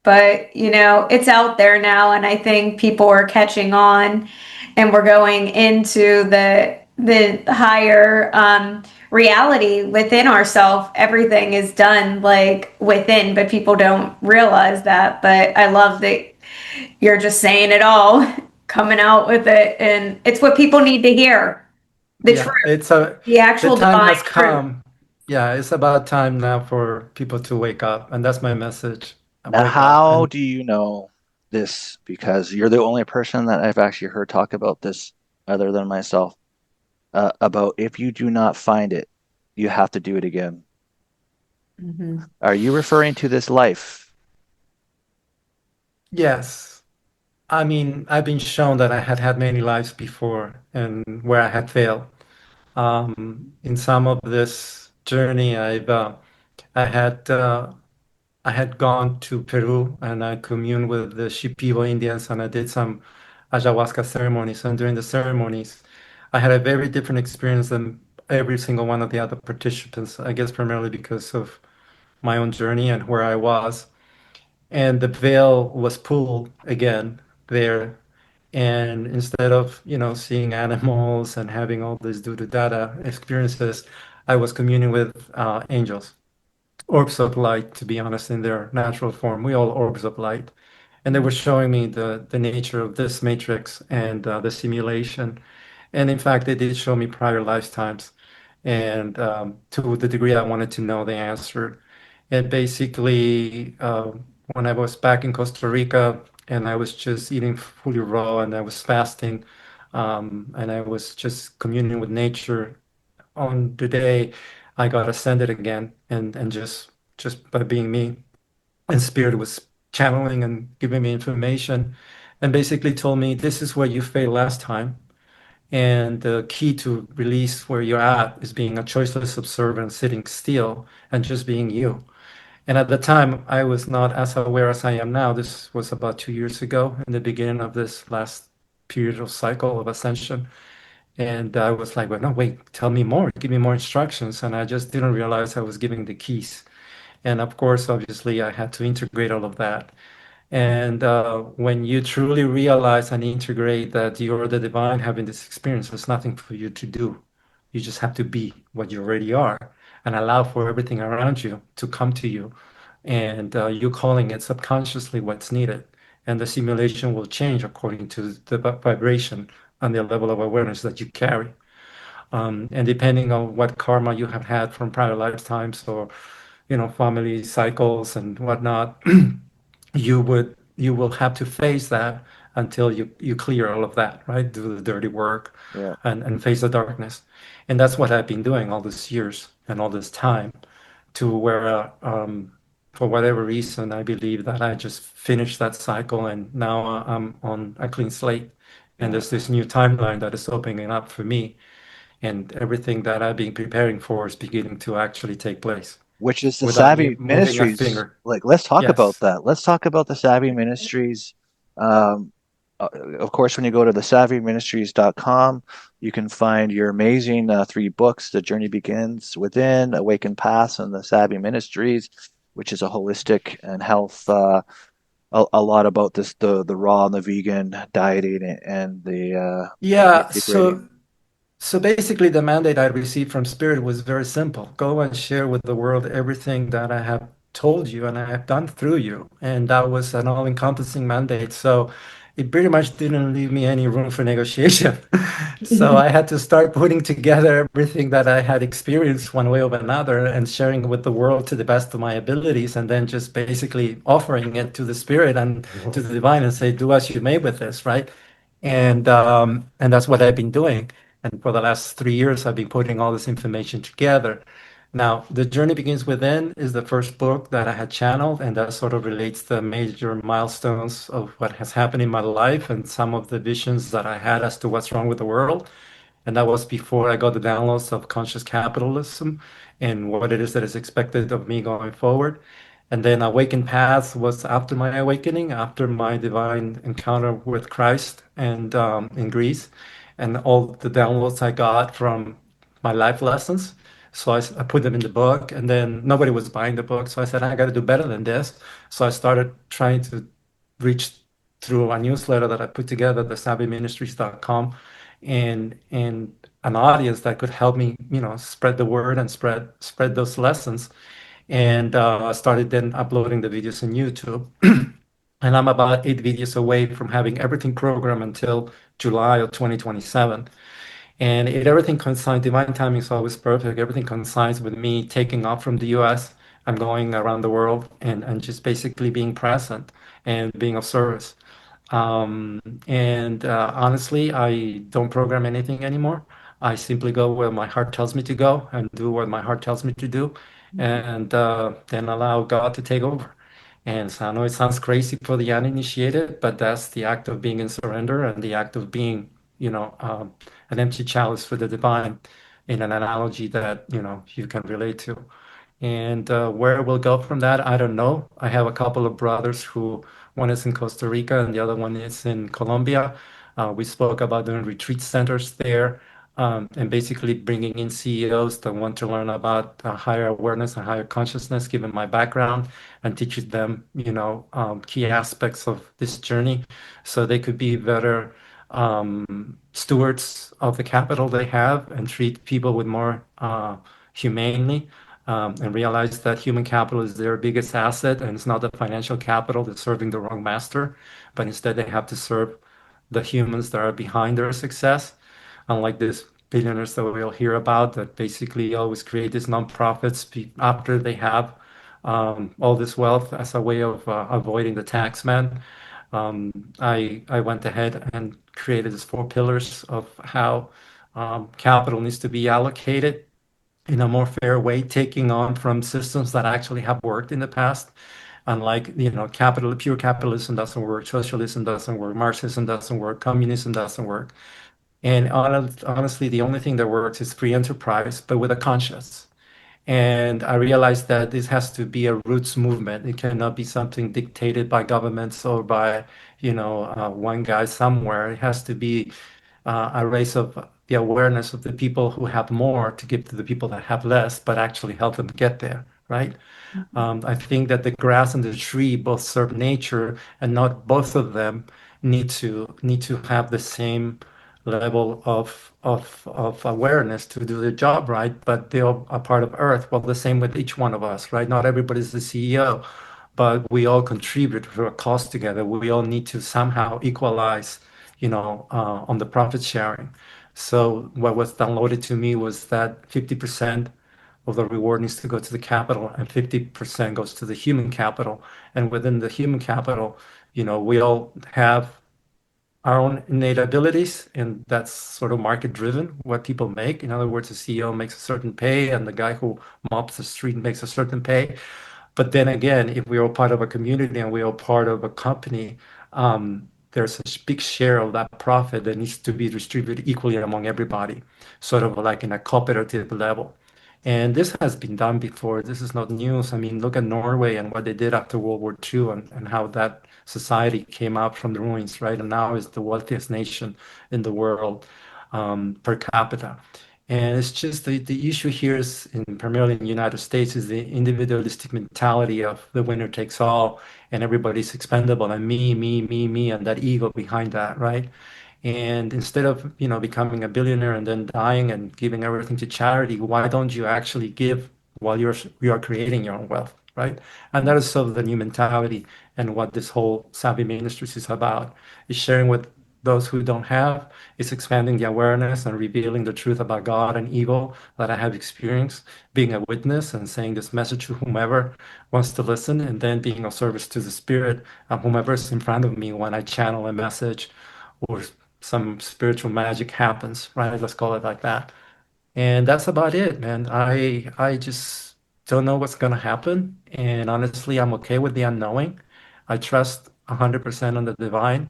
But, it's out there now, and I think people are catching on, and we're going into the higher reality within ourselves. Everything is done like within, but people don't realize that. But I love that you're just saying it all, coming out with it, and it's what people need to hear. The Yeah, truth, the the actual time divine has truth. come. Yeah, it's about time now for people to wake up. And that's my message. Now, Wake up. how And do you know this? Because you're the only person that I've actually heard talk about this other than myself, about if you do not find it, you have to do it again. Mhm. Are you referring to this life? yes, I mean, I've been shown that I had had many lives before and where I had failed. In some of this journey, I had I had gone to Peru and I communed with the Shipibo Indians and I did some ayahuasca ceremonies. And during the ceremonies, I had a very different experience than every single one of the other participants. I guess primarily because of my own journey and where I was. And the veil was pulled again there. And instead of, seeing animals and having all these data experiences, I was communing with angels, orbs of light, to be honest, in their natural form. We all orbs of light. And they were showing me the nature of this matrix and the simulation. And in fact, they did show me prior lifetimes. And to the degree I wanted to know the answer. And basically, when I was back in Costa Rica and I was just eating fully raw and I was fasting, and I was just communing with nature on the day I got ascended again and just by being me. And Spirit was channeling and giving me information and basically told me this is where you failed last time. And the key to release where you're at is being a choiceless observer and sitting still and just being you. And at the time, I was not as aware as I am now. This was about 2 years ago in the beginning of this last period of cycle of ascension. And I was like, well, no, wait, tell me more, give me more instructions. And I just didn't realize I was giving the keys. And of course, obviously, I had to integrate all of that. And when you truly realize and integrate that you're the divine having this experience, there's nothing for you to do. You just have to be what you already are and allow for everything around you to come to you. And you calling it subconsciously what's needed. And the simulation will change according to the vibration and the level of awareness that you carry. And depending on what karma you have had from prior lifetimes or, family cycles and whatnot, you will have to face that until you clear all of that, right? Do the dirty work Yeah. and face the darkness. And that's what I've been doing all these years and all this time to where, for whatever reason, I believe that I just finished that cycle and now I'm on a clean slate. And Yeah. there's this new timeline that is opening up for me, and everything that I've been preparing for is beginning to actually take place Which is the without me SAVI moving a Ministries. finger. Like, let's talk about Yes. that. Let's talk about the SAVI Ministries. Um, of course, when you go to the savvyministries.com, you can find your amazing three books: The Journey Begins Within, Awaken Paths, and the SAVI Ministries, which is a holistic and health, a lot about this, the raw and the vegan dieting and the Yeah, integrating. so basically, the mandate I received from Spirit was very simple. Go and share with the world everything that I have told you and I have done through you. And that was an all-encompassing mandate. So it pretty much didn't leave me any room for negotiation. So I had to start putting together everything that I had experienced one way or another and sharing it with the world to the best of my abilities, and then just basically offering it to the Spirit and to the divine and say, do as you may with this, right? And that's what I've been doing. And for the last 3 years, I've been putting all this information together. Now, The Journey Begins Within is the first book that I had channeled, and that sort of relates the major milestones of what has happened in my life and some of the visions that I had as to what's wrong with the world. And that was before I got the downloads of conscious capitalism and what it is that is expected of me going forward. And then Awakened Paths was after my awakening, after my divine encounter with Christ and in Greece, and all the downloads I got from my life lessons. So I put them in the book, and then nobody was buying the book. So I said, I got to do better than this. So I started trying to reach through a newsletter that I put together, the SAVIMinistries.com, and an audience that could help me, spread the word and spread those lessons. And I started then uploading the videos on YouTube. And I'm about 8 videos away from having everything programmed until July of 2027. And everything coincides, divine timing is always perfect. Everything coincides with me taking off from the US. I'm going around the world and just basically being present and being of service. And honestly, I don't program anything anymore. I simply go where my heart tells me to go and do what my heart tells me to do, and then allow God to take over. And so I know it sounds crazy for the uninitiated, but that's the act of being in surrender and the act of being, an empty chalice for the divine, in an analogy that, you can relate to. And where we'll go from that, I don't know. I have a couple of brothers who, one is in Costa Rica and the other one is in Colombia. We spoke about doing retreat centers there, and basically bringing in CEOs that want to learn about higher awareness and higher consciousness, given my background, and teaching them, key aspects of this journey so they could be better stewards of the capital they have and treat people with more humanely, and realize that human capital is their biggest asset, and it's not the financial capital that's serving the wrong master, but instead they have to serve the humans that are behind their success. Unlike these billionaires that we'll hear about that basically always create these nonprofits after they have all this wealth as a way of avoiding the tax man. I went ahead and created these 4 pillars of how capital needs to be allocated in a more fair way, taking on from systems that actually have worked in the past. Unlike, pure capitalism doesn't work, socialism doesn't work, Marxism doesn't work, communism doesn't work. And honestly, the only thing that works is free enterprise, but with a conscience. And I realized that this has to be a roots movement. It cannot be something dictated by governments or by, one guy somewhere. It has to be a raise of the awareness of the people who have more to give to the people that have less, but actually help them get there, right? I think that the grass and the tree both serve nature, and not both of them need to have the same level of awareness to do the job right, but they are a part of Earth. Well, the same with each one of us, right? Not everybody's the CEO, but we all contribute to a cause together. We all need to somehow equalize, on the profit sharing. So what was downloaded to me was that 50% of the reward needs to go to the capital and 50% goes to the human capital. And within the human capital, we all have our own innate abilities, and that's sort of market driven, what people make. In other words, the CEO makes a certain pay, and the guy who mops the street makes a certain pay. But then again, if we're all part of a community and we're all part of a company, there's a big share of that profit that needs to be distributed equally among everybody, sort of like in a cooperative level. And this has been done before. This is not news. I mean, look at Norway and what they did after World War II, and how that society came out from the ruins, right? And now is the wealthiest nation in the world, per capita. And it's just the issue here is, primarily in the United States, is the individualistic mentality of the winner takes all and everybody's expendable, and me, and that ego behind that, right? And instead of, becoming a billionaire and then dying and giving everything to charity, why don't you actually give while you are creating your own wealth, right? And that is sort of the new mentality, and what this whole SAVI Ministries is about, is sharing with those who don't have, is expanding the awareness and revealing the truth about God and evil that I have experienced, being a witness and saying this message to whomever wants to listen, and then being of service to the spirit of whomever is in front of me when I channel a message or some spiritual magic happens, right? Let's call it like that. And that's about it, man. I just don't know what's gonna happen. And honestly, I'm okay with the unknowing. I trust 100% on the divine,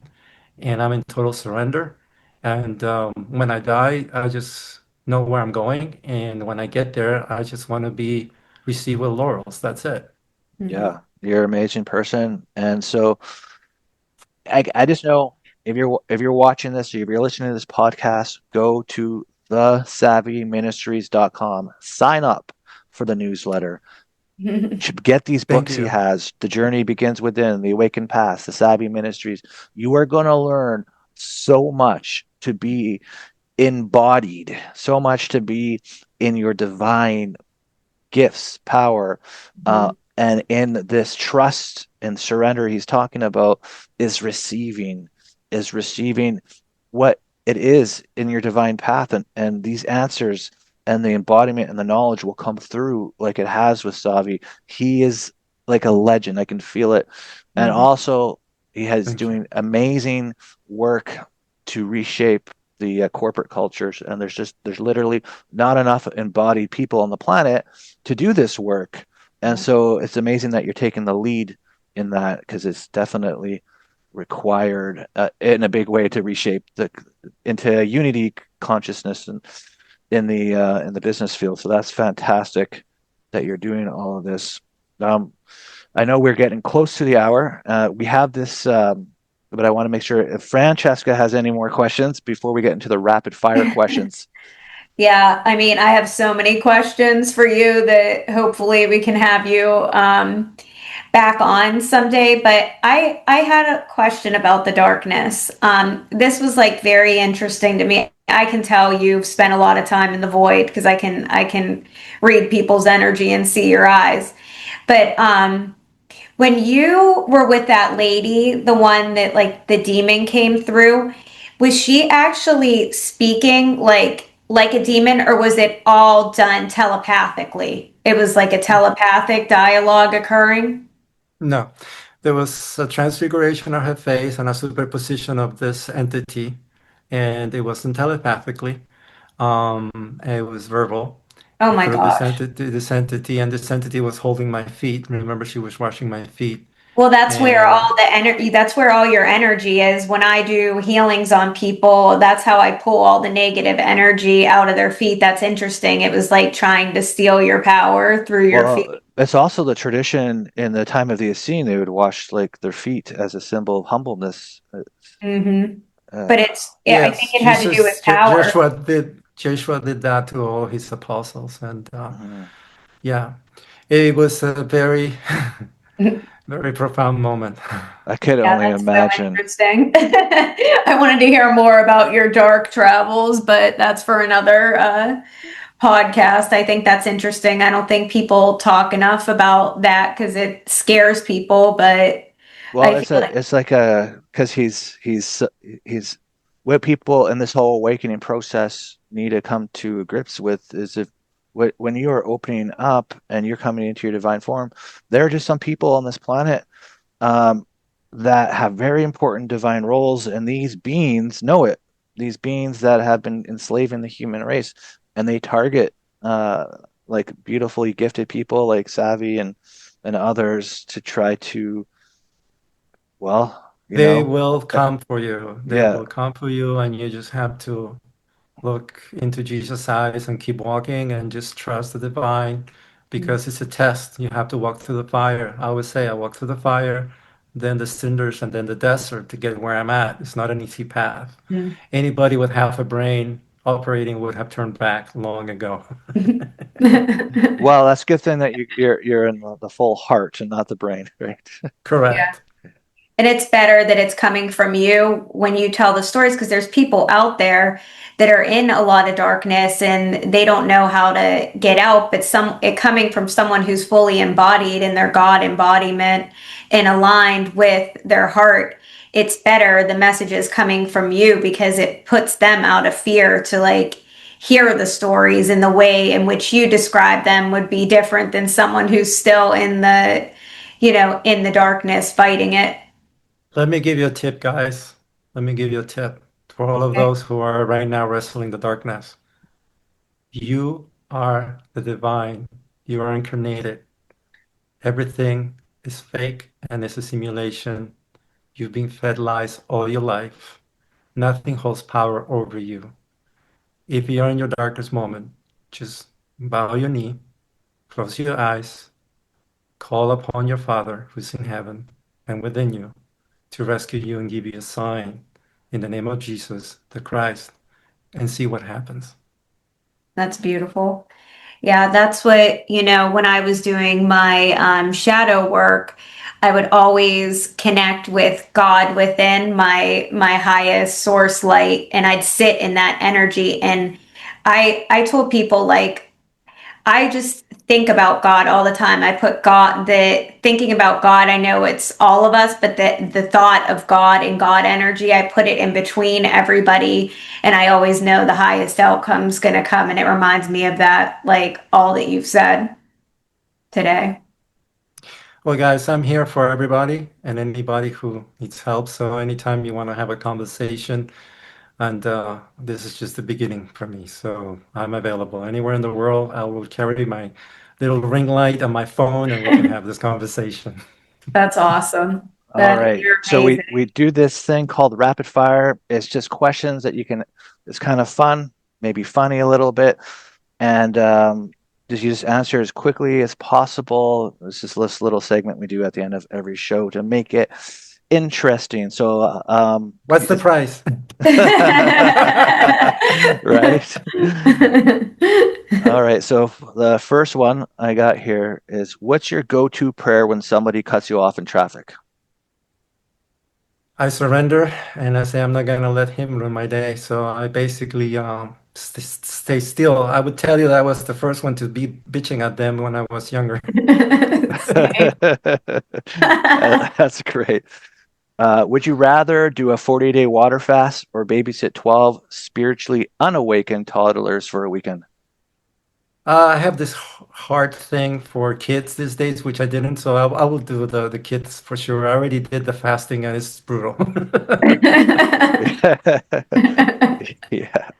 and I'm in total surrender. And when I die, I just know where I'm going. And when I get there, I just want to be received with laurels. That's it. Mhm. Yeah, you're an amazing person. And so I just know if you're watching this or if you're listening to this podcast, go to thesaviministries.com, sign up for the newsletter. Should get these Thank books he you. has. The Journey Begins Within, The Awakened Past, The SAVI Ministries. You are going to learn so much to be embodied, so much to be in your divine gifts, power, and in this trust and surrender he's talking about is receiving what it is in your divine path, and these answers and the embodiment and the knowledge will come through like it has with Savi. He is like a legend. I can feel it. And Mhm. also he has Thank you. doing amazing work to reshape the corporate cultures, and there's literally not enough embodied people on the planet to do this work. And Yeah. so it's amazing that you're taking the lead in that because it's definitely required in a big way to reshape the into a unity consciousness and in the business field. So that's fantastic that you're doing all of this. Um, I know we're getting close to the hour. We have this, but I want to make sure if Francesca has any more questions before we get into the rapid fire questions. Yeah, I mean, I have so many questions for you that hopefully we can have you back on someday. But I had a question about the darkness. This was like very interesting to me. I can tell you've spent a lot of time in the void because I can read people's energy and see your eyes. But when you were with that lady, the one that like the demon came through, was she actually speaking like a demon, or was it all done telepathically? It was like a telepathic dialogue occurring. No, there was a transfiguration of her face and a superposition of this entity, and it wasn't telepathically. It was verbal Oh my through gosh. and this entity was holding my feet. Remember, she was washing my feet, Well, that's where and all the energy, that's where all your energy is. When I do healings on people, that's how I pull all the negative energy out of their feet. That's interesting. It was like trying to steal your power through your feet. Well, it's also the tradition in the time of the Essene, they would wash like their feet as a symbol of humbleness. Hmm. Uh, But yeah, I think yes, it had to do with power. Joshua did that to all his apostles, and mhm. yeah, it was a very very profound moment. I could Yeah, only that's so imagine. interesting. I wanted to hear more about your dark travels, but that's for another podcast. I think that's interesting. I don't think people talk enough about that because it scares people, but Well, I feel like, it's like a because he's what people in this whole awakening process need to come to grips with is if when you are opening up and you're coming into your divine form, there are just some people on this planet um, that have very important divine roles, and these beings know it. These beings that have been enslaving the human race, and they target uh, like beautifully gifted people like Savvy and others to try to, well, They will come for you. They yeah. will come for you, and you just have to look into Jesus' eyes and keep walking and just trust the divine because it's a test. You have to walk through the fire. I always say I walk through the fire, then the cinders, and then the desert to get where I'm at. It's not an easy path. mm. Anybody with half a brain operating would have turned back long ago. Well, that's a good thing that you're in the full heart and not the brain, right? Yeah. Correct. And it's better that it's coming from you when you tell the stories because there's people out there that are in a lot of darkness and they don't know how to get out. But it coming from someone who's fully embodied in their God embodiment and aligned with their heart, it's better the message is coming from you because it puts them out of fear to like hear the stories in the way in which you describe them would be different than someone who's still in the in the darkness fighting it. Let me give you a tip, guys. Let me give you a tip for all of Okay. those who are right now wrestling the darkness. You are the divine. You are incarnated. Everything is fake and is a simulation. You've been fed lies all your life. Nothing holds power over you. If you're in your darkest moment, just bow your knee, close your eyes, call upon your Father who's in heaven and within you to rescue you and give you a sign in the name of Jesus, the Christ, and see what happens. That's beautiful. Yeah, that's what, when I was doing my shadow work, I would always connect with God within my highest source light, and I'd sit in that energy. And I told people, like, I just think about God all the time. I put God, the thinking about God, I know it's all of us, but the thought of God and God energy, I put it in between everybody. And I always know the highest outcome's going to come. And it reminds me of that, like all that you've said today. Well, guys, I'm here for everybody and anybody who needs help. So anytime you want to have a conversation, and this is just the beginning for me. So I'm available anywhere in the world. I will carry my little ring light on my phone and we can have this conversation. That's awesome. All right. You're So amazing. we do this thing called rapid fire. It's just questions that you can, it's kind of fun, maybe funny a little bit. And you just answer as quickly as possible. This is this little segment we do at the end of every show to make it interesting. So What's the price? right. All right. So the first one I got here is, what's your go-to prayer when somebody cuts you off in traffic? I surrender and I say I'm not gonna let him ruin my day. So I basically stay still. I would tell you that I was the first one to be bitching at them when I was younger. That's great. Would you rather do a 40-day water fast or babysit 12 spiritually unawakened toddlers for a weekend? I have this hard thing for kids these days, which I didn't. So I will do the kids for sure. I already did the fasting and it's brutal. Yeah.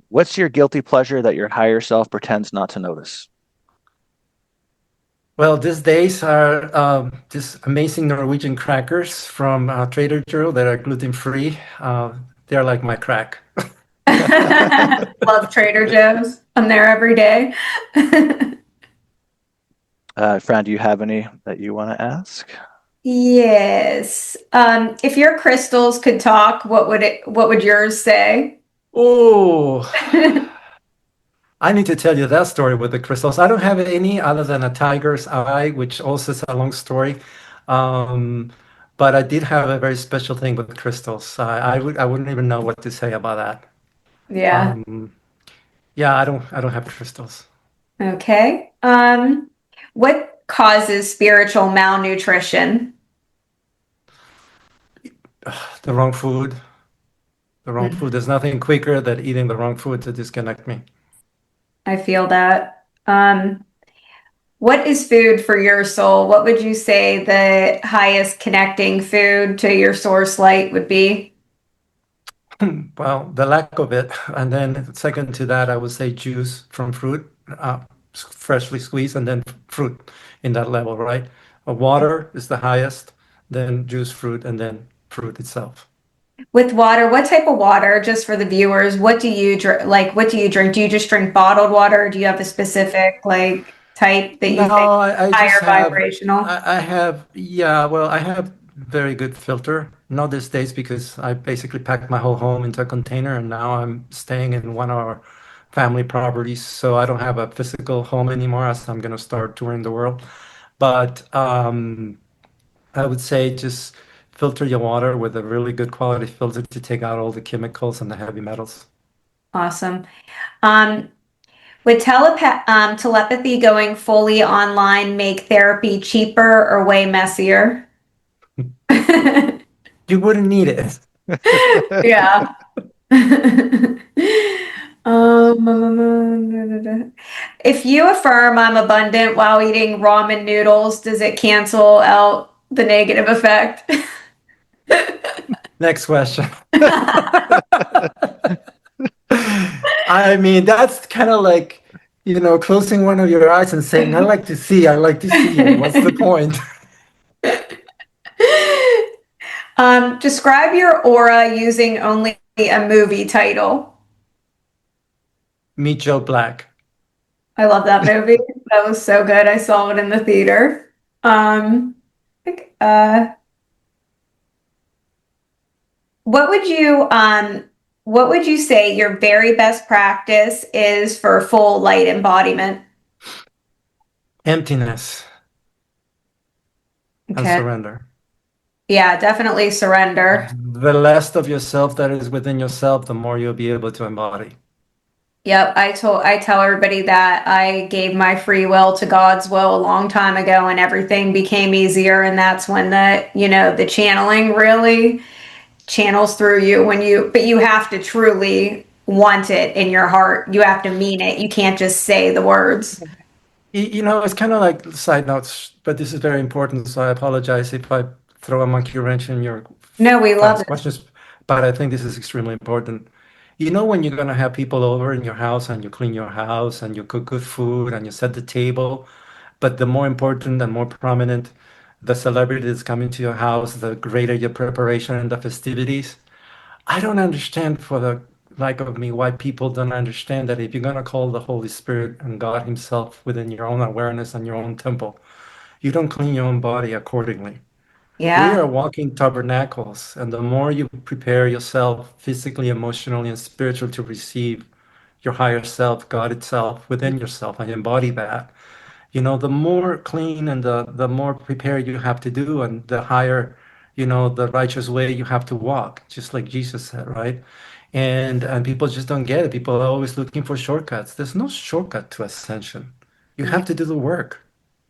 What's your guilty pleasure that your higher self pretends not to notice? Well, these days are these amazing Norwegian crackers from Trader Joe that are gluten-free. They're like my crack. Love Trader Joe's. I'm there every day. Fran, do you have any that you want to ask? Yes. If your crystals could talk, what would yours say? Oh, I need to tell you that story with the crystals. I don't have any other than a tiger's eye, which also is a long story. Um, but I did have a very special thing with crystals. I wouldn't even know what to say about that. Yeah. Yeah, I don't have crystals. Okay. What causes spiritual malnutrition? The wrong food. The wrong Mm, food. There's nothing quicker than eating the wrong food to disconnect me. I feel that. What is food for your soul? What would you say the highest connecting food to your source light would be? Well, the lack of it. And then second to that, I would say juice from fruit, freshly squeezed, and then fruit in that level, right? Water is the highest, then juice, fruit, and then fruit itself. With water, what type of water, just for the viewers, what do you drink? Like, what do you drink? Do you just drink bottled water? Or do you have a specific like type that No, you think I just higher have, vibrational? I have, yeah, well, I have very good filter. Not these days because I basically packed my whole home into a container and now I'm staying in one of our family properties. So I don't have a physical home anymore as I'm going to start touring the world. But I would say just filter your water with a really good quality filter to take out all the chemicals and the heavy metals. Awesome. Um, would telepathy going fully online make therapy cheaper or way messier? You wouldn't need it. Yeah. If you affirm I'm abundant while eating ramen noodles, does it cancel out the negative effect? Next question. I mean, that's kind of like, closing one of your eyes and saying, I like to see, I like to see. What's the point? Describe your aura using only a movie title. Meet Joe Black. I love that movie. That was so good. I saw it in the theater. Um, like, what would you what would you say your very best practice is for full light embodiment? Emptiness and Okay. surrender. Yeah, definitely surrender. The less of yourself that is within yourself, the more you'll be able to embody. Yep, I tell everybody that I gave my free will to God's will a long time ago and everything became easier, and that's when the channeling really channels through you but you have to truly want it in your heart. You have to mean it. You can't just say the words. It's kind of like side notes, but this is very important. So I apologize if I throw a monkey wrench in your No, we love fast it. questions, but I think this is extremely important. When you're going to have people over in your house and you clean your house and you cook good food and you set the table, but the more important and more prominent the celebrity that's coming to your house, the greater your preparation and the festivities. I don't understand for the like of me why people don't understand that if you're going to call the Holy Spirit and God Himself within your own awareness and your own temple, you don't clean your own body accordingly. We Yeah. are walking tabernacles, and the more you prepare yourself physically, emotionally, and spiritually to receive your higher self, God itself, within yourself, and embody that, the more clean and the more prepared you have to do, and the higher, the righteous way you have to walk, just like Jesus said, right? And people just don't get it. People are always looking for shortcuts. There's no shortcut to ascension. You Yeah, have to do the work.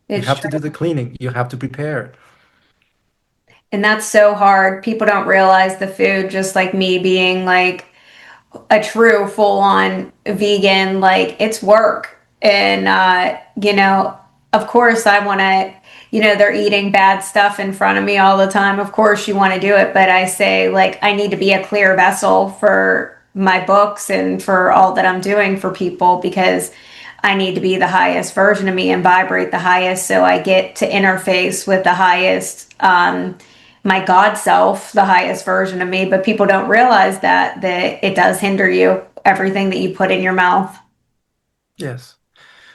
You it's have to do true. the cleaning. You have to prepare. And that's so hard. People don't realize the food, just like me being like a true full on vegan, like it's work. And, of course, I want to, they're eating bad stuff in front of me all the time. Of course, you want to do it. But I say, like, I need to be a clear vessel for my books and for all that I'm doing for people because I need to be the highest version of me and vibrate the highest so I get to interface with the highest. My God self, the highest version of me, but people don't realize that it does hinder you, everything that you put in your mouth. Yes.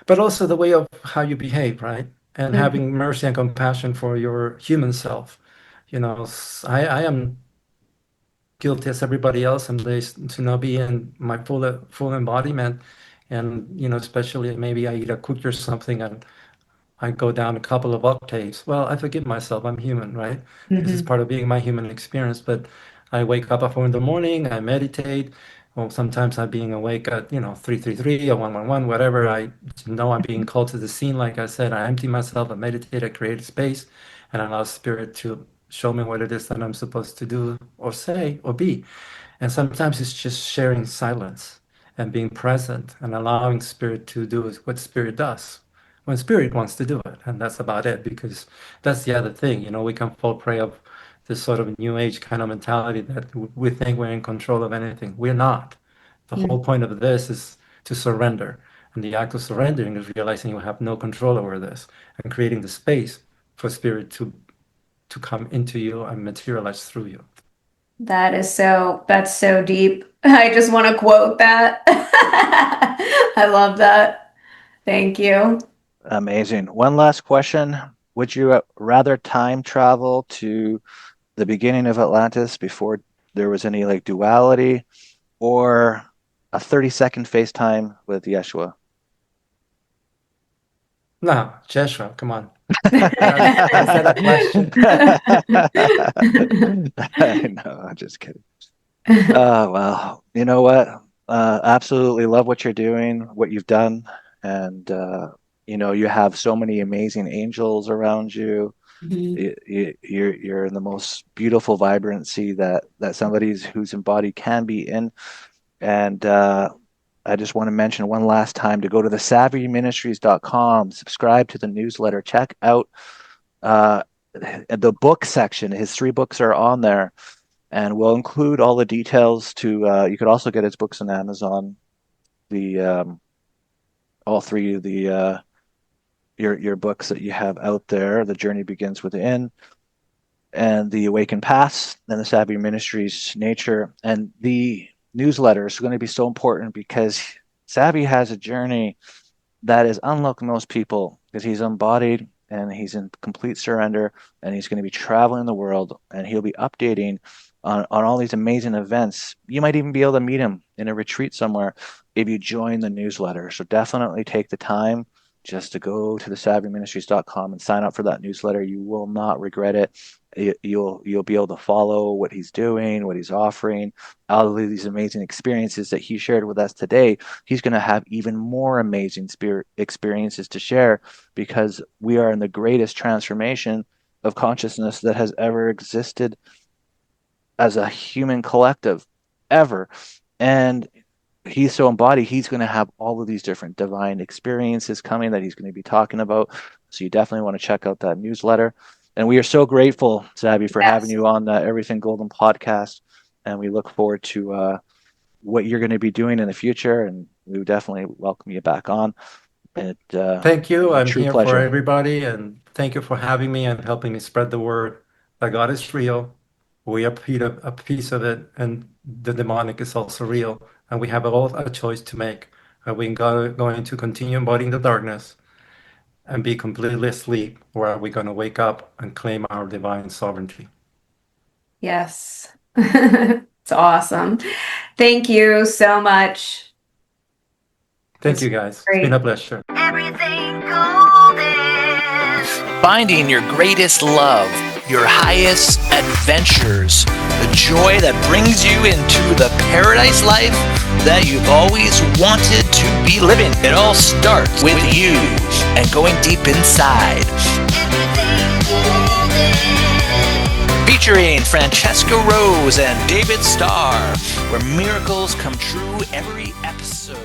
But also the way of how you behave, right? And Mhm. having mercy and compassion for your human self. I am guilty as everybody else some days to not be in my full embodiment. And, especially maybe I eat a cookie or something and I go down a couple of octaves. Well, I forgive myself. I'm human, right? This is Mhm. part of being my human experience. But I wake up at 4 in the morning, I meditate. Well, sometimes I'm being awake at, 333 or 111, whatever. I know I'm being called to the scene. Like I said, I empty myself, I meditate, I create space, and allow spirit to show me what it is that I'm supposed to do or say or be. And sometimes it's just sharing silence and being present and allowing spirit to do what spirit does when spirit wants to do it. And that's about it, because that's the other thing. We can fall prey of this sort of new age kind of mentality that we think we're in control of anything. We're not. The whole point of this is to surrender. And the act of surrendering is realizing you have no control over this and creating the space for spirit to come into you and materialize through you. That's so deep. I just want to quote that. I love that. Thank you. Amazing. One last question. Would you rather time travel to the beginning of Atlantis before there was any like duality, or a 30-second FaceTime with Yeshua? No, Joshua, come on. How's that a question? I know, I'm just kidding. Well, you know what? Absolutely love what you're doing, what you've done, and you have so many amazing angels around you. Mhm. You're in the most beautiful vibrancy that somebody who's embodied can be in. And I just want to mention one last time to go to the SAVIministries.com, subscribe to the newsletter, check out uh, the book section. His 3 books are on there, and we'll include all the details to. You could also get his books on Amazon. the all three of the your books that you have out there: The Journey Begins Within, and The Awakened Paths, and the SAVI Ministries Nature. And the newsletter is going to be so important because SAVI has a journey that is unlike most people, because he's embodied and he's in complete surrender, and he's going to be traveling the world, and he'll be updating on all these amazing events. You might even be able to meet him in a retreat somewhere if you join the newsletter. So definitely take the time just to go to the SAVIministries.com and sign up for that newsletter. You will not regret it. You'll be able to follow what he's doing, what he's offering, all of these amazing experiences that he shared with us today. He's going to have even more amazing experiences to share, because we are in the greatest transformation of consciousness that has ever existed as a human collective ever. And he's so embodied, he's going to have all of these different divine experiences coming that he's going to be talking about. So you definitely want to check out that newsletter. And we are so grateful, SAVI, for having you on the Everything Golden podcast. And we look forward to what you're going to be doing in the future. And we would definitely welcome you back on. Thank you. I'm true here pleasure. for everybody. And thank you for having me and helping me spread the word that God is real. We are a piece of it. And the demonic is also real. And we have all a choice to make. Are we going to continue embodying the darkness and be completely asleep, or are we going to wake up and claim our divine sovereignty? Yes. It's awesome. Thank you so much. Thank you, guys. Great. It's been a pleasure. Everything golden. Finding your greatest love, your highest adventures, the joy that brings you into the paradise life that you've always wanted to be living. It all starts with you and going deep inside. Everything golden. Featuring Francesca Rose and David Starr, where miracles come true every episode.